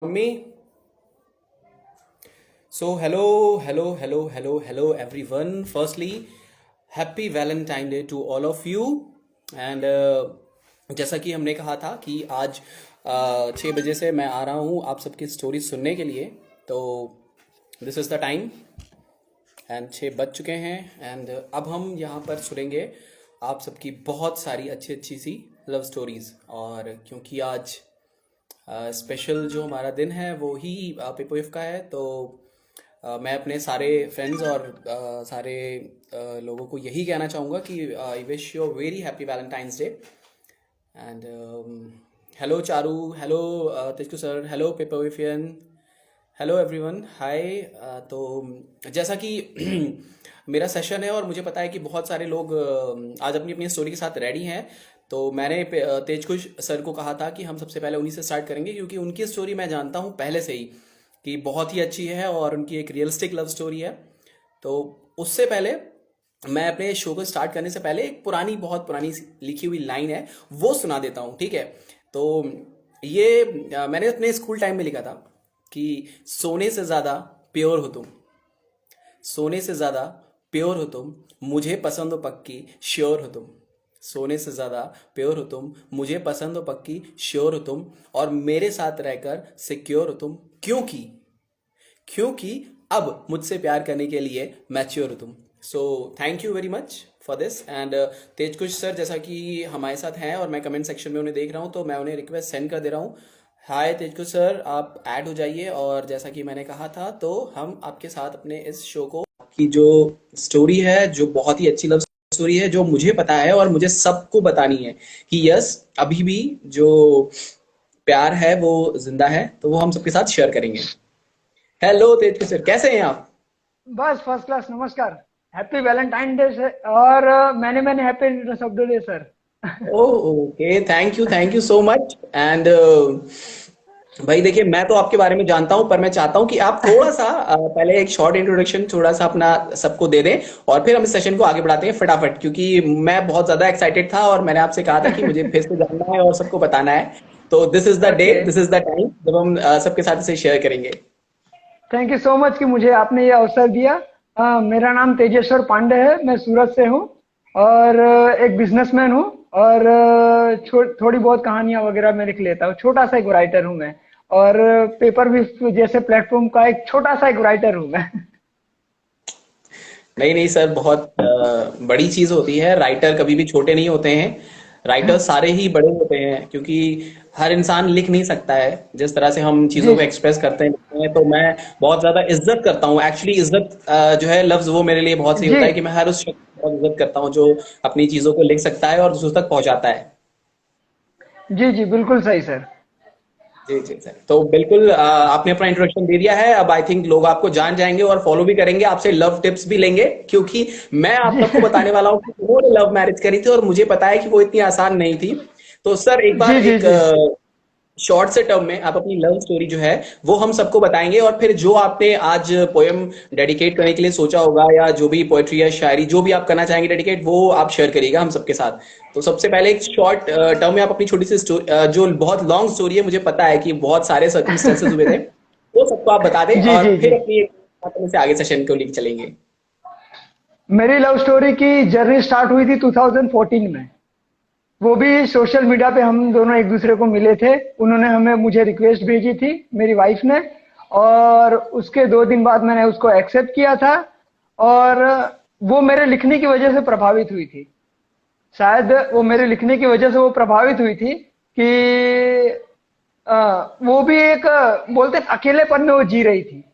Me. So, hello, everyone. Firstly, happy Valentine Day to all of you. And जैसा कि हमने कहा था कि आज 6 बजे से मैं आ रहा हूँ आप सबकी स्टोरी सुनने के लिए। तो this is the time and 6 बज चुके हैं। एंड अब हम यहाँ पर सुनेंगे आप सबकी बहुत सारी अच्छी अच्छी सी लव स्टोरीज़। और क्योंकि आज स्पेशल जो हमारा दिन है वो ही पीपीएफ का है, तो मैं अपने सारे फ्रेंड्स और सारे लोगों को यही कहना चाहूँगा कि I wish you very happy Valentine's day. And hello Charu, hello तिस्कू सर, हेलो पीपीएफियन, हेलो एवरीवन, हाय। तो जैसा कि मेरा सेशन है और मुझे पता है कि बहुत सारे लोग आज अपनी अपनी स्टोरी के साथ रेडी हैं। तो मैंने तेजकुश सर को कहा था कि हम सबसे पहले उन्हीं से स्टार्ट करेंगे, क्योंकि उनकी स्टोरी मैं जानता हूँ पहले से ही कि बहुत ही अच्छी है और उनकी एक रियलिस्टिक लव स्टोरी है। तो उससे पहले मैं अपने शो को स्टार्ट करने से पहले एक पुरानी, बहुत पुरानी लिखी हुई लाइन है वो सुना देता हूँ, ठीक है। तो ये मैंने अपने स्कूल टाइम में लिखा था कि सोने से ज़्यादा प्योर हो तुम, सोने से ज़्यादा प्योर हो तुम, मुझे पसंद हो पक्की श्योर हो तुम। सोने से ज़्यादा प्योर हो तुम, मुझे पसंद हो पक्की श्योर हो तुम, और मेरे साथ रहकर सिक्योर हो तुम, क्योंकि क्योंकि अब मुझसे प्यार करने के लिए मैच्योर हो तुम। So thank you very much for this. And Tejkush sir जैसा कि हमारे साथ हैं और मैं कमेंट सेक्शन में उन्हें देख रहा हूँ, तो मैं उन्हें रिक्वेस्ट सेंड कर दे रहा हूँ। हाय तेजकुश सर, आप ऐड हो जाइए। और जैसा कि मैंने कहा था, तो हम आपके साथ अपने इस शो को, की जो स्टोरी है, जो बहुत ही अच्छी लव स्टोरी है, जो मुझे पता है और मुझे सबको बतानी है कि यस, अभी भी जो प्यार है वो जिंदा है, तो वो हम सबके साथ शेयर करेंगे। हेलो तेजकुश सर, कैसे हैं आप? बस फर्स्ट क्लास। नमस्कार। हैप्पी वैलेंटाइन डे से और मैंने मैंने happy returns of the day sir. Oh okay, thank you so much. And भाई देखिए, मैं तो आपके बारे में जानता हूं, पर मैं चाहता हूं कि आप थोड़ा सा पहले एक शॉर्ट इंट्रोडक्शन थोड़ा सा अपना सबको दे दें, और फिर हम इस सेशन को आगे बढ़ाते हैं फटाफट, क्योंकि मैं बहुत ज्यादा एक्साइटेड था और मैंने आपसे कहा था कि मुझे फिर से जानना है और सबको बताना है। तो this is the day, okay. This is the time जब हम सबके साथ इसे शेयर करेंगे। थैंक यू सो मच कि मुझे आपने ये अवसर दिया। मेरा नाम तेजेश्वर पांडे है, मैं सूरत से हूँ और एक बिजनेसमैन हूँ। और थोड़ी बहुत कहानियां वगैरह मैं लिख लेता हूँ। छोटा सा एक राइटर हूँ मैं। और पेपर भी जैसे प्लेटफॉर्म का एक छोटा सा एक राइटर हूँ मैं। नहीं नहीं सर, बहुत बड़ी चीज होती है, राइटर कभी भी छोटे नहीं होते हैं। राइटर सारे ही बड़े होते हैं, क्योंकि हर इंसान लिख नहीं सकता है जिस तरह से हम चीजों जी को एक्सप्रेस करते हैं, लिखते हैं। तो मैं बहुत ज्यादा इज्जत करता हूँ, एक्चुअली इज्जत जो है लफ्ज, वो मेरे लिए बहुत सही जी होता है कि मैं हर उस शख्स की बहुत इज्जत करता हूँ जो अपनी चीजों को लिख सकता है और दूसरों तक पहुंचाता है। जी जी, बिल्कुल सही सर। जी जी सर, तो बिल्कुल आपने अपना इंट्रोडक्शन दे दिया है। अब आई थिंक लोग आपको जान जाएंगे और फॉलो भी करेंगे, आपसे लव टिप्स भी लेंगे, क्योंकि मैं आप जी सबको बताने वाला हूँ कि उन्होंने लव मैरिज करी थी और मुझे पता है कि वो इतनी आसान नहीं थी। तो सर एक बार जी जी एक जी। शॉर्ट से टर्म में आप अपनी लव स्टोरी जो है वो हम सबको बताएंगे, और फिर जो आपने आज पोएम डेडिकेट करने के लिए सोचा होगा, या जो भी पोएट्री या शायरी जो भी आप करना चाहेंगे डेडिकेट, वो आप शेयर करिएगा हम सबके साथ। तो सबसे पहले एक शॉर्ट टर्म में आप अपनी छोटी सी जो बहुत लॉन्ग स्टोरी है, मुझे पता है कि बहुत सारे सर्कमस्टेंसेस हुए थे, वो सबको आप बता दें जी और जी फिर जी। अपनी से आगे सेशन को लेकर चलेंगे। मेरी लव स्टोरी की जर्नी स्टार्ट हुई थी 2014 में। वो भी सोशल मीडिया पे हम दोनों एक दूसरे को मिले थे। उन्होंने हमें मुझे रिक्वेस्ट भेजी थी, मेरी वाइफ ने। और उसके 2 दिन बाद मैंने उसको एक्सेप्ट किया था। और वो मेरे लिखने की वजह से प्रभावित हुई थी। शायद वो मेरे लिखने की वजह से वो प्रभावित हुई थी कि वो भी एक बोलते हैं, अकेलेपन में वो जी रही थी।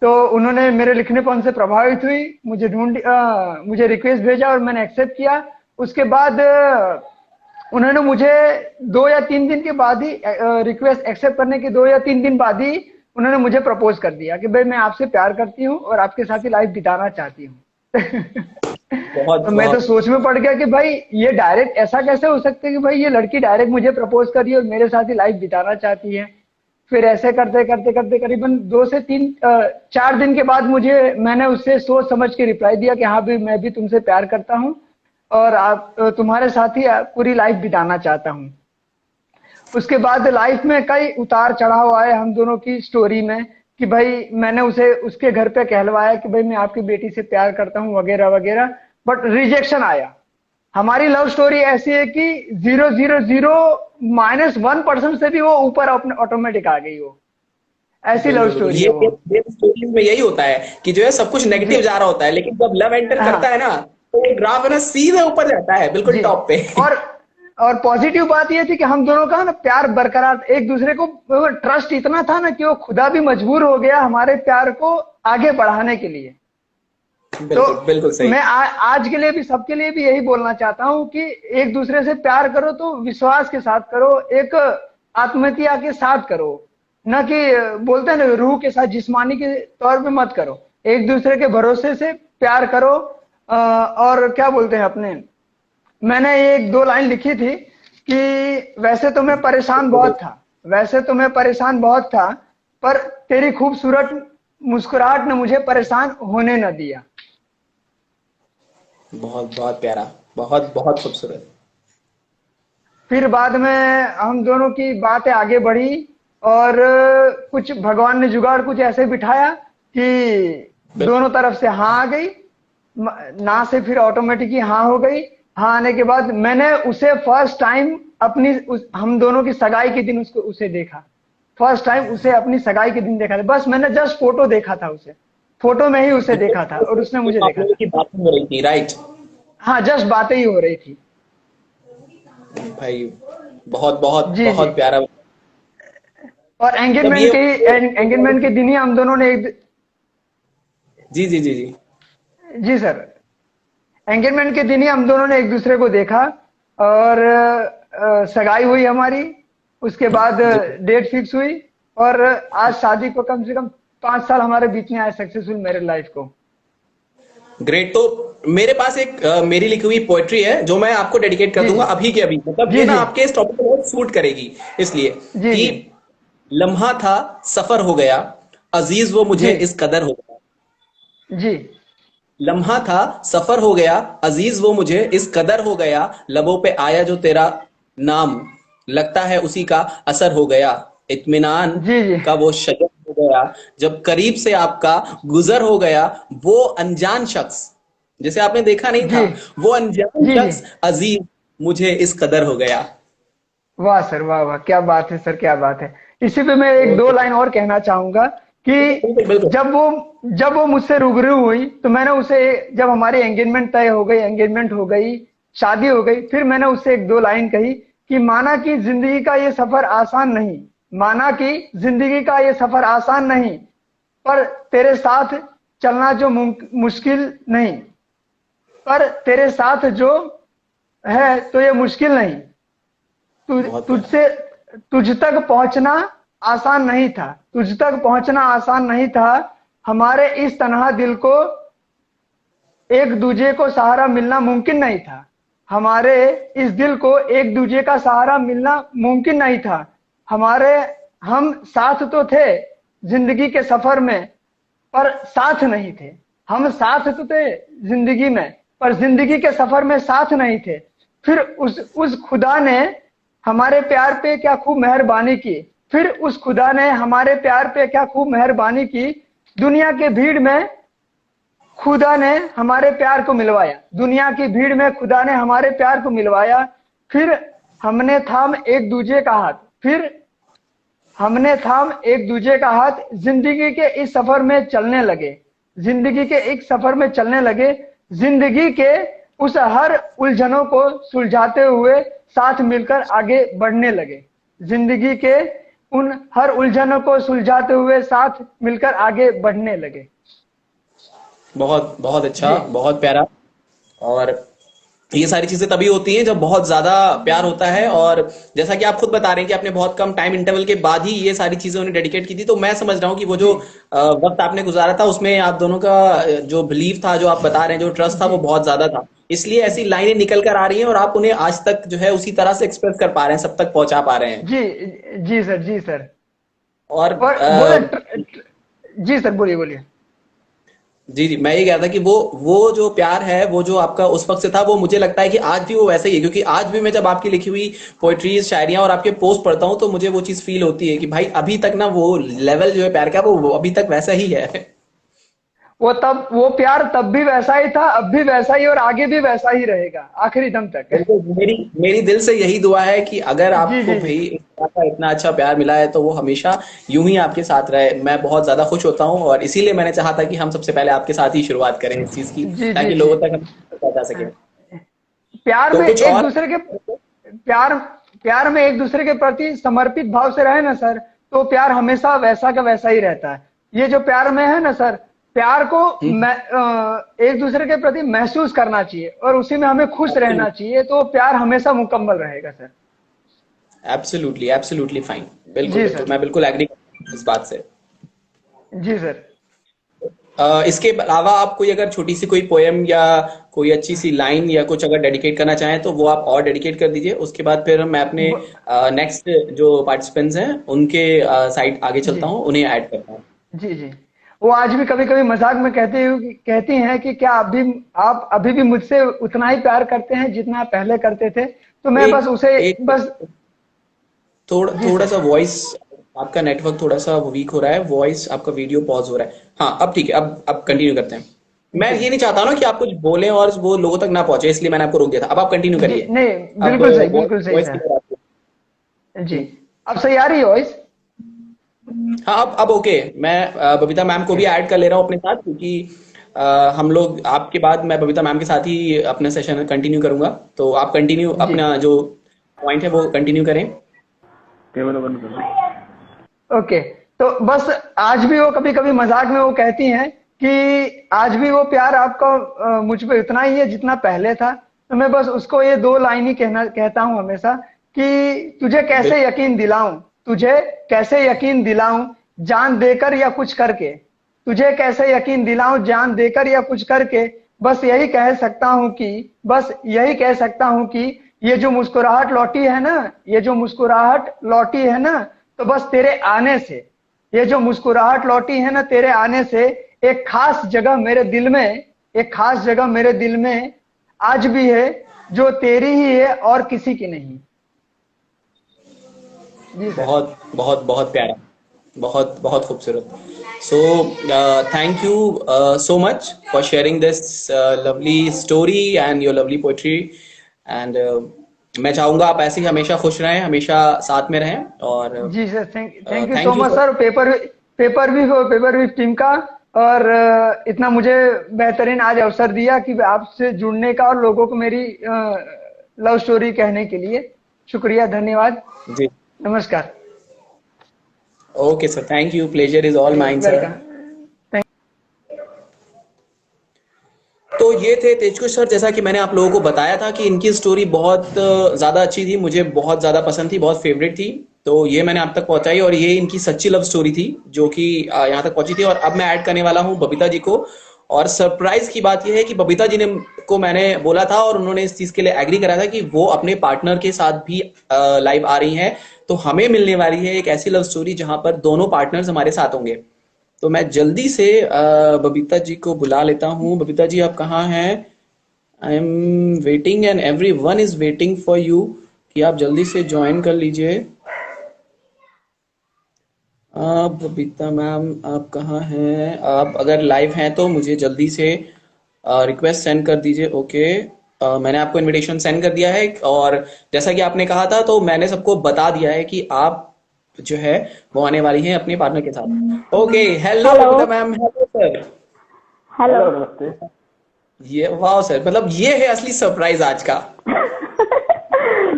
तो उन्होंने मेरे लिखनेपन से प्रभावित हुई, मुझे रिक्वेस्ट भेजा और मैंने एक्सेप्ट किया। उसके बाद उन्होंने मुझे 2 या 3 दिन के बाद ही, रिक्वेस्ट एक्सेप्ट करने के 2 या 3 दिन बाद ही उन्होंने मुझे प्रपोज कर दिया कि भाई मैं आपसे प्यार करती हूँ और आपके साथ ही लाइफ बिताना चाहती हूँ। बहुत तो मैं तो बहुत सोच में पड़ गया कि भाई ये डायरेक्ट ऐसा कैसे हो सकता है कि भाई ये लड़की डायरेक्ट मुझे प्रपोज कर रही है और मेरे साथ ही लाइफ बिताना चाहती है। फिर ऐसे करते करते करते करीबन 4 दिन के बाद मैंने उससे सोच समझ के रिप्लाई दिया कि हाँ भी मैं भी तुमसे प्यार करता हूँ और आप तुम्हारे साथ ही पूरी लाइफ बिताना चाहता हूँ। उसके बाद लाइफ में कई उतार चढ़ाव आए हम दोनों की स्टोरी में, कि भाई मैंने उसे उसके घर पे कहलवाया कि भाई मैं आपकी बेटी से प्यार करता हूँ वगैरह वगैरह, बट रिजेक्शन आया। हमारी लव स्टोरी ऐसी है कि 0.000-1% से भी वो ऊपर ऑटोमेटिक आ गई, वो ऐसी लव बिल्कुल बिल्कुल, स्टोरी है वो। ये स्टोरीज में यही होता है कि जो है सब कुछ जी। नेगेटिव जा रहा होता है, लेकिन जब लव एंटर करता है हाँ। ना तो वो ग्राफ है ना सीधे ऊपर जाता है, बिल्कुल जी। टॉप पे। और और पॉजिटिव बात ये थी कि हम दोनों का ना प्यार बरकरार, एक दूसरे को ट्रस्ट इतना था ना कि वो खुदा भी मजबूर हो गया हमारे प्यार को आगे बढ़ाने के लिए। तो बिल्कुल बिल्कुल सही। मैं आज के लिए भी सबके लिए भी यही बोलना चाहता हूँ कि एक दूसरे से प्यार करो तो विश्वास के साथ करो, एक आत्मीयता के साथ करो, न कि बोलते हैं ना रूह के साथ जिस्मानी के तौर पे मत करो। एक दूसरे के भरोसे से प्यार करो। और क्या बोलते हैं अपने, मैंने एक दो लाइन लिखी थी कि वैसे तो मैं परेशान बहुत था, वैसे तो मैं परेशान बहुत था, पर तेरी खूबसूरत मुस्कुराहट ने मुझे परेशान होने न दिया। बहुत बहुत प्यारा, बहुत बहुत खूबसूरत। फिर बाद में हम दोनों की बातें आगे बढ़ी, और कुछ भगवान ने जुगाड़ कुछ ऐसे बिठाया कि दोनों तरफ से हाँ आ गई, ना से फिर ऑटोमेटिक ही हाँ हो गई। हाँ आने के बाद मैंने उसे फर्स्ट टाइम हम दोनों की सगाई के दिन उसे देखा। फर्स्ट टाइम उसे अपनी सगाई के दिन देखा था, बस मैंने जस्ट फोटो देखा था उसे, फोटो में ही उसे देखा था और उसने मुझे आप देखा लोगों था। की बातें हो रही थी, राइट? हाँ जस्ट बातें ही हो रही थी। भाई बहुत बहुत जी जी। बहुत प्यारा। और जब ये एंगेजमेंट के दिन ही हम दोनों ने जी जी जी जी। जी सर, एंगेजमेंट के दिन ही हम दोनों ने एक दूसरे को देखा, और सगाई हुई हमारी। उसके बाद जी डेट फिक्स हुई, और आज शादी को कम से कम 5 साल हमारे बीच में आए, सक्सेसफुल मैरिज लाइफ को। ग्रेट। तो मेरे पास एक मेरी लिखी हुई पोएट्री है जो मैं आपको डेडिकेट कर जी दूंगा जी अभी के अभी, मतलब ये जी ना जी आपके इस टॉपिक को बहुत सूट करेगी, इसलिए जी कि जी लम्हा था सफर हो गया, अजीज वो मुझे जी इस कदर हो गया। जी लम्हा था सफर हो गया, अजीज वो मुझे इस कदर हो गया, लबों पे आया जो तेरा नाम, लगता है उसी का असर हो गया। इत्मीनान जी जी का वो शजर हो गया, जब करीब से आपका गुजर हो गया। वो अनजान शख्स जिसे आपने देखा नहीं जी था, वो अनजान जी जी। शख्स अजीज मुझे इस कदर हो गया। वाह सर, वाह वाह, क्या बात है सर, क्या बात है। इसी पे मैं एक दो लाइन और कहना चाहूंगा कि बिल्कुल बिल्कुल। जब वो मुझसे रूबरू हुई तो मैंने उसे, जब हमारी एंगेजमेंट तय हो गई, एंगेजमेंट हो गई, शादी हो गई, फिर मैंने उससे एक दो लाइन कही कि माना कि जिंदगी का ये सफर आसान नहीं, माना कि जिंदगी का ये सफर आसान नहीं, पर तेरे साथ चलना जो मुश्किल नहीं, पर तेरे साथ जो है तो ये मुश्किल नहीं। बहुत प्यारा। तुझसे तुझ तक पहुंचना आसान नहीं था, तुझ तक पहुंचना आसान नहीं था। हमारे इस तन्हा दिल को एक दूजे को सहारा मिलना मुमकिन नहीं था, हमारे इस दिल को एक दूजे का सहारा मिलना मुमकिन नहीं था। हमारे हम साथ तो थे जिंदगी के सफर में, पर साथ नहीं थे। हम साथ तो थे जिंदगी में, पर जिंदगी के सफर में साथ नहीं थे। फिर उस खुदा ने हमारे प्यार पे क्या खूब मेहरबानी की, फिर उस खुदा ने हमारे प्यार पे क्या खूब मेहरबानी की। दुनिया के भीड़ में खुदा ने हमारे प्यार को मिलवाया, दुनिया की भीड़ में खुदा ने हमारे प्यार को मिलवाया। फिर हमने थाम एक दूजे का हाथ, फिर हमने थाम एक दूजे का हाथ, जिंदगी के इस सफर में चलने लगे, जिंदगी के एक सफर में चलने लगे। जिंदगी के उस हर उलझनों को सुलझाते हुए साथ मिलकर आगे बढ़ने लगे, जिंदगी के उन हर उलझनों को सुलझाते हुए साथ मिलकर आगे बढ़ने लगे। बहुत बहुत अच्छा, जी बहुत प्यारा। और ये सारी चीजें तभी होती हैं जब बहुत ज्यादा प्यार होता है, और जैसा कि आप खुद बता रहे हैं कि आपने बहुत कम टाइम इंटरवल के बाद ही ये सारी चीजें उन्हें डेडिकेट की थी, तो मैं समझ रहा हूँ कि वो जी जो वक्त आपने गुजारा था उसमें आप दोनों का जो बिलीव था, जो आप बता रहे हैं, जो ट्रस्ट था, जी वो बहुत ज्यादा था। इसलिए ऐसी लाइनें निकल कर आ रही हैं और आप उन्हें आज तक जो है उसी तरह से एक्सप्रेस कर पा रहे हैं, सब तक पहुंचा पा रहे हैं। जी जी सर, जी सर। और और बोले जी सर, बोलिए बोलिए। जी जी, मैं ये कह रहा था कि वो जो प्यार है, वो जो आपका उस वक्त से था, वो मुझे लगता है कि आज भी वो वैसा ही है, क्योंकि आज भी मैं जब आपकी लिखी हुई पोएट्रीज, शायरियां और आपके पोस्ट पढ़ता हूँ, तो मुझे वो चीज फील होती है कि भाई अभी तक ना वो लेवल जो है प्यार का, वो अभी तक वैसा ही है। वो प्यार तब भी वैसा ही था, अब भी वैसा ही, और आगे भी वैसा ही रहेगा आखिरी दम तक। बिल्कुल, मेरी मेरी दिल से यही दुआ है कि अगर जी आपको जी भाई जी इस तरह का इतना अच्छा प्यार मिला है, तो वो हमेशा यूं ही आपके साथ रहे। मैं बहुत ज्यादा खुश होता हूँ, और इसीलिए मैंने चाहा था कि हम सबसे पहले आपके साथ ही शुरुआत करें इस चीज की, जी जी ताकि जी। लोगों तक हम पहुंचा सके। प्यार तो में कुछ एक और। दूसरे के प्यार प्यार में एक दूसरे के प्रति समर्पित भाव से रहे ना सर, तो प्यार हमेशा वैसा का वैसा ही रहता है। ये जो प्यार में है ना सर, प्यार को एक दूसरे के प्रति महसूस करना चाहिए और उसी में हमें खुश रहना चाहिए, तो प्यार हमेशा मुकम्मल रहेगा सर। Absolutely absolutely fine. बिल्कुल जी बिल्कुल, सर। मैं बिल्कुल एग्री इस बात से। जी सर। इसके अलावा आप कोई अगर छोटी सी कोई पोयम या कोई अच्छी सी लाइन या कुछ अगर डेडिकेट करना चाहें, तो वो आप और डेडिकेट कर दीजिए। उसके बाद फिर मैं अपने ब- नेक्स्ट जो पार्टिसिपेंट्स हैं उनके साइड आगे जी चलता हूँ, उन्हें ऐड करता हूँ। जी जी। वो आज भी कभी कभी मजाक में कहती हैं कि क्या आप अभी भी मुझसे उतना ही प्यार करते हैं जितना आप पहले करते थे, तो मैं एक बस उसे एक बस। जी थोड़ा सर। सा वॉइस, आपका नेटवर्क थोड़ा सा वीक हो रहा है, वॉइस आपका, वीडियो पॉज हो रहा है। हाँ, अब ठीक है, अब कंटिन्यू करते हैं। मैं जी ये नहीं चाहता ना कि आप कुछ बोलें और वो लोगों तक ना पहुंचे, इसलिए मैंने आपको रोक दिया था। अब आप कंटिन्यू जी। करिए। नहीं, अब बिल्कुल सही वॉइस सर। क्लियर आपकी। जी। अब सही आ रही है वॉइस? हाँ, अब ओके। मैं बबीता मैम को ओके। भी ऐड कर ले रहा हूँ अपने साथ, क्योंकि हम लोग आपके बाद मैं बबीता मैम के साथ ही अपना सेशन कंटिन्यू करूंगा। तो आप कंटिन्यू जी। अपना जो पॉइंट है वो कंटिन्यू करें। ओके। तो बस आज भी वो कभी कभी मजाक में वो कहती हैं कि आज भी वो प्यार आपका मुझ पे उतना ही है जितना पहले था। तो मैं बस उसको ये दो लाइन ही कहता हूँ हमेशा कि तुझे कैसे यकीन दिलाऊं, जान देकर या कुछ करके। तुझे कैसे यकीन दिलाऊं, जान देकर या कुछ करके। बस यही कह सकता हूं कि ये जो मुस्कुराहट लौटी है ना, ये जो मुस्कुराहट लौटी है ना, तो बस तेरे आने से, ये जो मुस्कुराहट लौटी है ना तेरे आने से, एक खास जगह मेरे दिल में, एक खास जगह मेरे दिल में आज भी है, जो तेरी ही है और किसी की नहीं। जी सर। बहुत बहुत बहुत प्यारा, बहुत बहुत खूबसूरत। सो thank you so much for sharing this lovely story and your lovely poetry. And मैं चाहूंगा आप ऐसे ही हमेशा खुश रहें, हमेशा साथ में रहें। और जी sir. Thank you so thank you much for. Sir, paper भी टीम का। और इतना मुझे बेहतरीन आज अवसर दिया कि आपसे जुड़ने का और लोगों को मेरी लव स्टोरी कहने के लिए। शुक्रिया, धन्यवाद, जी, नमस्कार। Okay sir, thank you, pleasure is all mine sir. Welcome. तो ये थे तेजकुश सर। जैसा कि मैंने आप लोगों को बताया था कि इनकी स्टोरी बहुत ज्यादा अच्छी थी, मुझे बहुत ज्यादा पसंद थी, बहुत फेवरेट थी। तो ये मैंने आप तक पहुंचाई, और ये इनकी सच्ची लव स्टोरी थी जो कि यहाँ तक पहुंची थी। और अब मैं ऐड करने वाला हूँ बबीता जी को। और सरप्राइज की बात यह है कि बबीता जी ने को मैंने बोला था, और उन्होंने इस चीज के लिए एग्री करा था कि वो अपने पार्टनर के साथ भी लाइव आ रही हैं। तो हमें मिलने वाली है एक ऐसी लव स्टोरी जहां पर दोनों पार्टनर्स हमारे साथ होंगे। तो मैं जल्दी से बबीता जी को बुला लेता हूँ। बबीता जी, आप कहाँ हैं? आई am waiting and every one is waiting for you, कि आप जल्दी से ज्वाइन कर लीजिए। आप बबीता मैम, आप कहाँ हैं? आप अगर लाइव हैं तो मुझे जल्दी से रिक्वेस्ट सेंड कर दीजिए। ओके, मैंने आपको इनविटेशन सेंड कर दिया है। और जैसा कि आपने कहा था, तो मैंने सबको बता दिया है कि आप जो है वो आने वाली हैं अपने पार्टनर के साथ। Okay, hello hello. Babita ma'am, hello sir. Hello. ये वाह सर, मतलब ये है असली सरप्राइज आज का।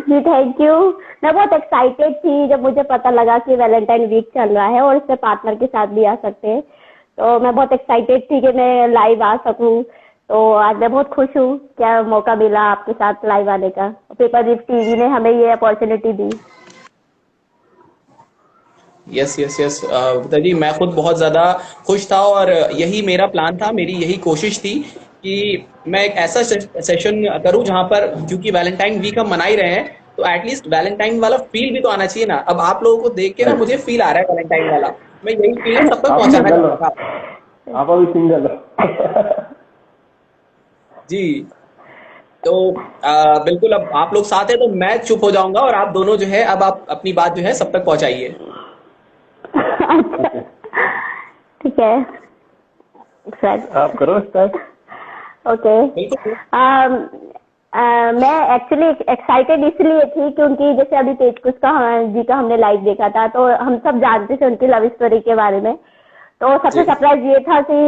जी थैंक यू। मैं बहुत एक्साइटेड थी जब मुझे पता लगा कि वैलेंटाइन वीक चल रहा है और इससे पार्टनर के साथ भी आ सकते हैं। तो मैं बहुत एक्साइटेड थी कि मैं लाइव आ सकूं। तो आज मैं बहुत खुश हूँ, क्या मौका मिला आपके साथ लाइव आने का। पेपर रिप टीवी ने हमें ये अपॉर्चुनिटी दी। Yes yes yes Babita ji, मैं खुद बहुत ज्यादा खुश था, और यही मेरा प्लान था, मेरी यही कोशिश थी कि मैं एक ऐसा सेशन करूं जहां पर, क्योंकि वैलेंटाइन वीक हम मना ही रहे हैं, तो एटलीस्ट वैलेंटाइन वाला फील भी तो आना चाहिए ना। अब आप लोगों को देख के ना मुझे फील आ रहा है वैलेंटाइन वाला। मैं यही फीलिंग सब तक पहुंचाना चाहता था। आप अभी सिंगल हो। जी। तो बिल्कुल अब आप लोग साथ हैं तो मैं चुप हो जाऊंगा और आप दोनों जो है अब आप अपनी बात जो है सब तक पहुंचाइए। अच्छा, ठीक है सर। आप करो स्टार्ट। ओके। बिल्कुल। मैं एक्चुअली एक्साइटेड इसलिए थी क्योंकि जैसे अभी तेजकुश जी का हमने लाइव देखा था, तो हम सब जानते थे उनकी लव स्टोरी के बारे में। तो सबसे जी सरप्राइज ये था कि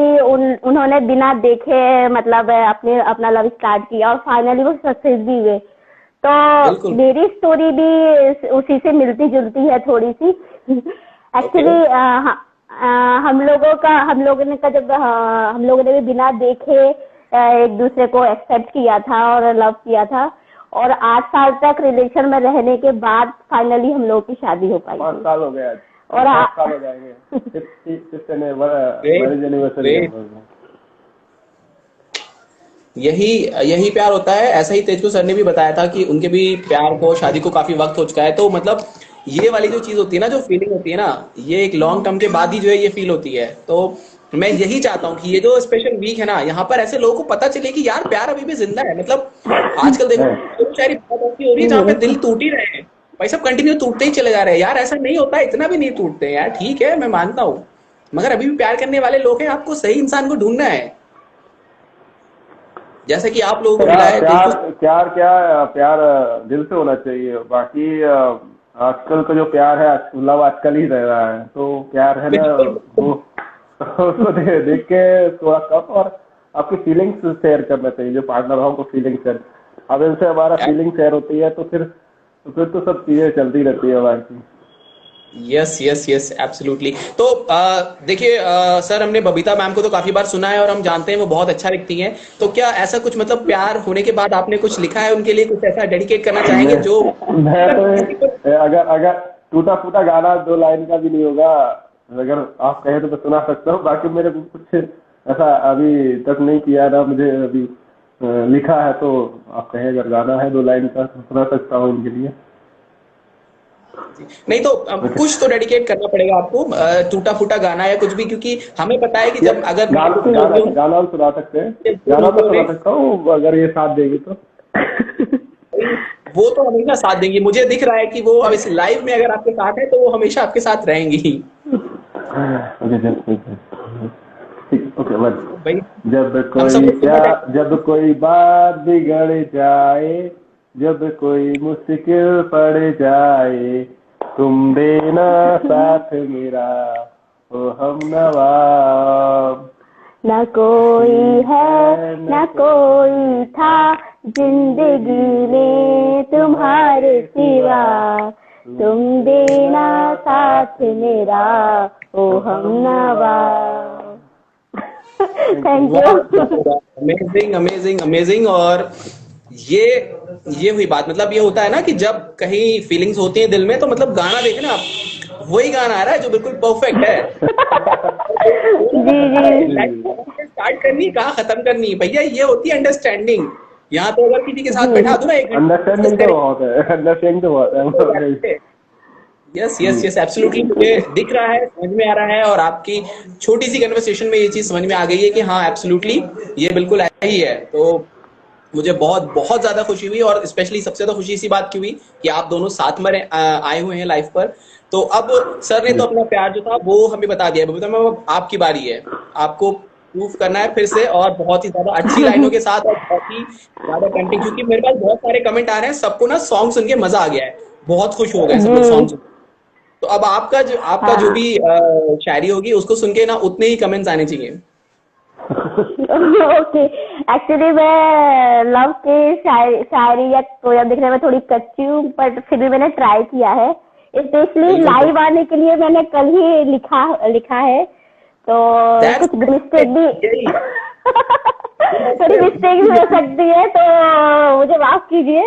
उन्होंने बिना देखे मतलब अपना लव स्टार्ट किया और फाइनली वो सक्सेस भी हुए। तो बिल्कुल। मेरी स्टोरी भी उसी से मिलती जुलती है थोड़ी सी। ओके। एक्चुअली हम लोगों ने हम लोगों ने भी बिना देखे एक दूसरे को एक्सेप्ट किया था और लव किया था, और 8 साल तक रिलेशन में रहने के बाद फाइनली हम लोगों की शादी हो पाई 5 थी। साल हो गए आज। और 5 साल हो जाएंगे। Marriage anniversary great. यही यही प्यार होता है। ऐसा ही तेजको सर ने भी बताया था कि उनके भी प्यार को शादी को काफी वक्त हो चुका है। तो मतलब ये वाली जो चीज होती है ना, जो फीलिंग होती है ना, ये एक लॉन्ग टर्म के बाद ही जो है ये फील होती है। तो मैं यही चाहता हूँ कि ये जो स्पेशल वीक है ना, यहाँ पर ऐसे लोगों को पता चले कि यार प्यार अभी भी जिंदा है। मतलब आजकल देखो बहुत सारी बहुत ऐसी हो रही है जहाँ पे दिल टूट ही रहे हैं, भाई सब कंटिन्यू टूटते ही चले जा रहे हैं। यार ऐसा नहीं होता, इतना भी नहीं टूटते यार, ठीक है मैं मानता हूँ, मगर अभी भी प्यार करने वाले लोग हैं। आपको सही इंसान को ढूंढना है, जैसे कि आप लोगों को मिला प्यार है। प्यार प्यार क्या प्यार दिल से होना चाहिए। बाकी आजकल का जो प्यार है, लव आजकल ही रह रहा है। तो प्यार है ना वो उसको देख के थोड़ा कम, और आपकी फीलिंग्स शेयर करना चाहिए। जो पार्टनर हो उनको फीलिंग शेयर, अब इनसे हमारा फीलिंग शेयर होती है तो फिर तो सब चीजें चलती रहती है बाकी। Yes yes yes absolutely. तो देखिए सर, हमने बबीता मैम को तो काफी बार सुना है और हम जानते हैं वो बहुत अच्छा लिखती हैं। तो क्या ऐसा कुछ मतलब प्यार होने के बाद आपने कुछ लिखा है उनके लिए, कुछ ऐसा डेडिकेट करना चाहेंगे जो मैं तो अगर टूटा फूटा गाना 2 लाइन का भी नहीं होगा, अगर आप कहें तो मैं सुना सकता हूँ। बाकी मेरे को कुछ ऐसा अभी तक नहीं किया ना, मुझे अभी लिखा है। तो आप कहें अगर गाना है 2 लाइन का तो सुना सकता हूँ उनके लिए। नहीं तो कुछ तो डेडिकेट करना पड़ेगा आपको, टूटा फूटा गाना या कुछ भी, क्योंकि हमें पता है कि जब अगर गाना सुना सकते हैं, गाना तो सुना सकता हूँ अगर ये साथ देगी तो। वो तो हमेशा साथ देंगी। मुझे दिख रहा है कि वो अब इस लाइव में अगर आपके साथ है तो वो हमेशा आपके साथ रहेंगी। ओके भाई जब कोई बात बिगड़ जाए, जब कोई मुश्किल पड़ जाए, तुम देना साथ मेरा ओ हमनवा। न कोई है न कोई था जिंदगी में तुम्हारे सिवा, तुम देना साथ मेरा ओ हमनवा। Thank you. Amazing amazing amazing. और ये हुई बात, मतलब ये होता है ना कि जब कहीं फीलिंग्स होती हैं दिल में, तो मतलब गाना देखे ना आप, वही गाना आ रहा है जो बिल्कुल परफेक्ट है। जी स्टार्ट करनी कहाँ खत्म करनी भैया, ये होती है अंडरस्टैंडिंग। यहाँ तो अगर किसी के साथ बैठा दो ना एक अंडरस्टैंडिंग तो बहुत है, अंडरस्टैंडिंग तो बहुत है। यस यस यस एब्सोल्युटली, मुझे दिख रहा है, समझ में आ रहा है, और आपकी छोटी सी कन्वर्सेशन में ये चीज समझ में आ गई है कि हाँ एब्सोल्युटली ये बिल्कुल ऐसा ही है। तो मुझे बहुत बहुत ज्यादा खुशी हुई, और स्पेशली सबसे ज्यादा खुशी इसी बात की हुई कि आप दोनों साथ में आए हुए हैं लाइफ पर। तो अब सर ने तो अपना प्यार जो था वो हमें बता दिया, बबीता मैम अब आपकी बारी है, आपको प्रूफ करना है फिर से, और बहुत ही ज्यादा अच्छी लाइनों के साथ, और बहुत ही ज्यादा कंटेंट, क्योंकि मेरे पास बहुत सारे कमेंट आ रहे हैं, सबको ना सॉन्ग सुन के मजा आ गया है, बहुत खुश हो गए सब लोग सॉन्ग सुन। तो अब आपका जो भी शायरी होगी उसको सुन के ना उतने ही कमेंट्स आने चाहिए। ओके। एक्चुअली मैं लव की शायरी या पोयम लिखने में थोड़ी कच्ची हूँ, बट फिर भी मैंने ट्राई किया है। स्पेशली लाइव आने के लिए मैंने कल ही लिखा है, तो कुछ मिस्टेक भी थोड़ी मिस्टेक भी हो सकती है, तो मुझे माफ कीजिए,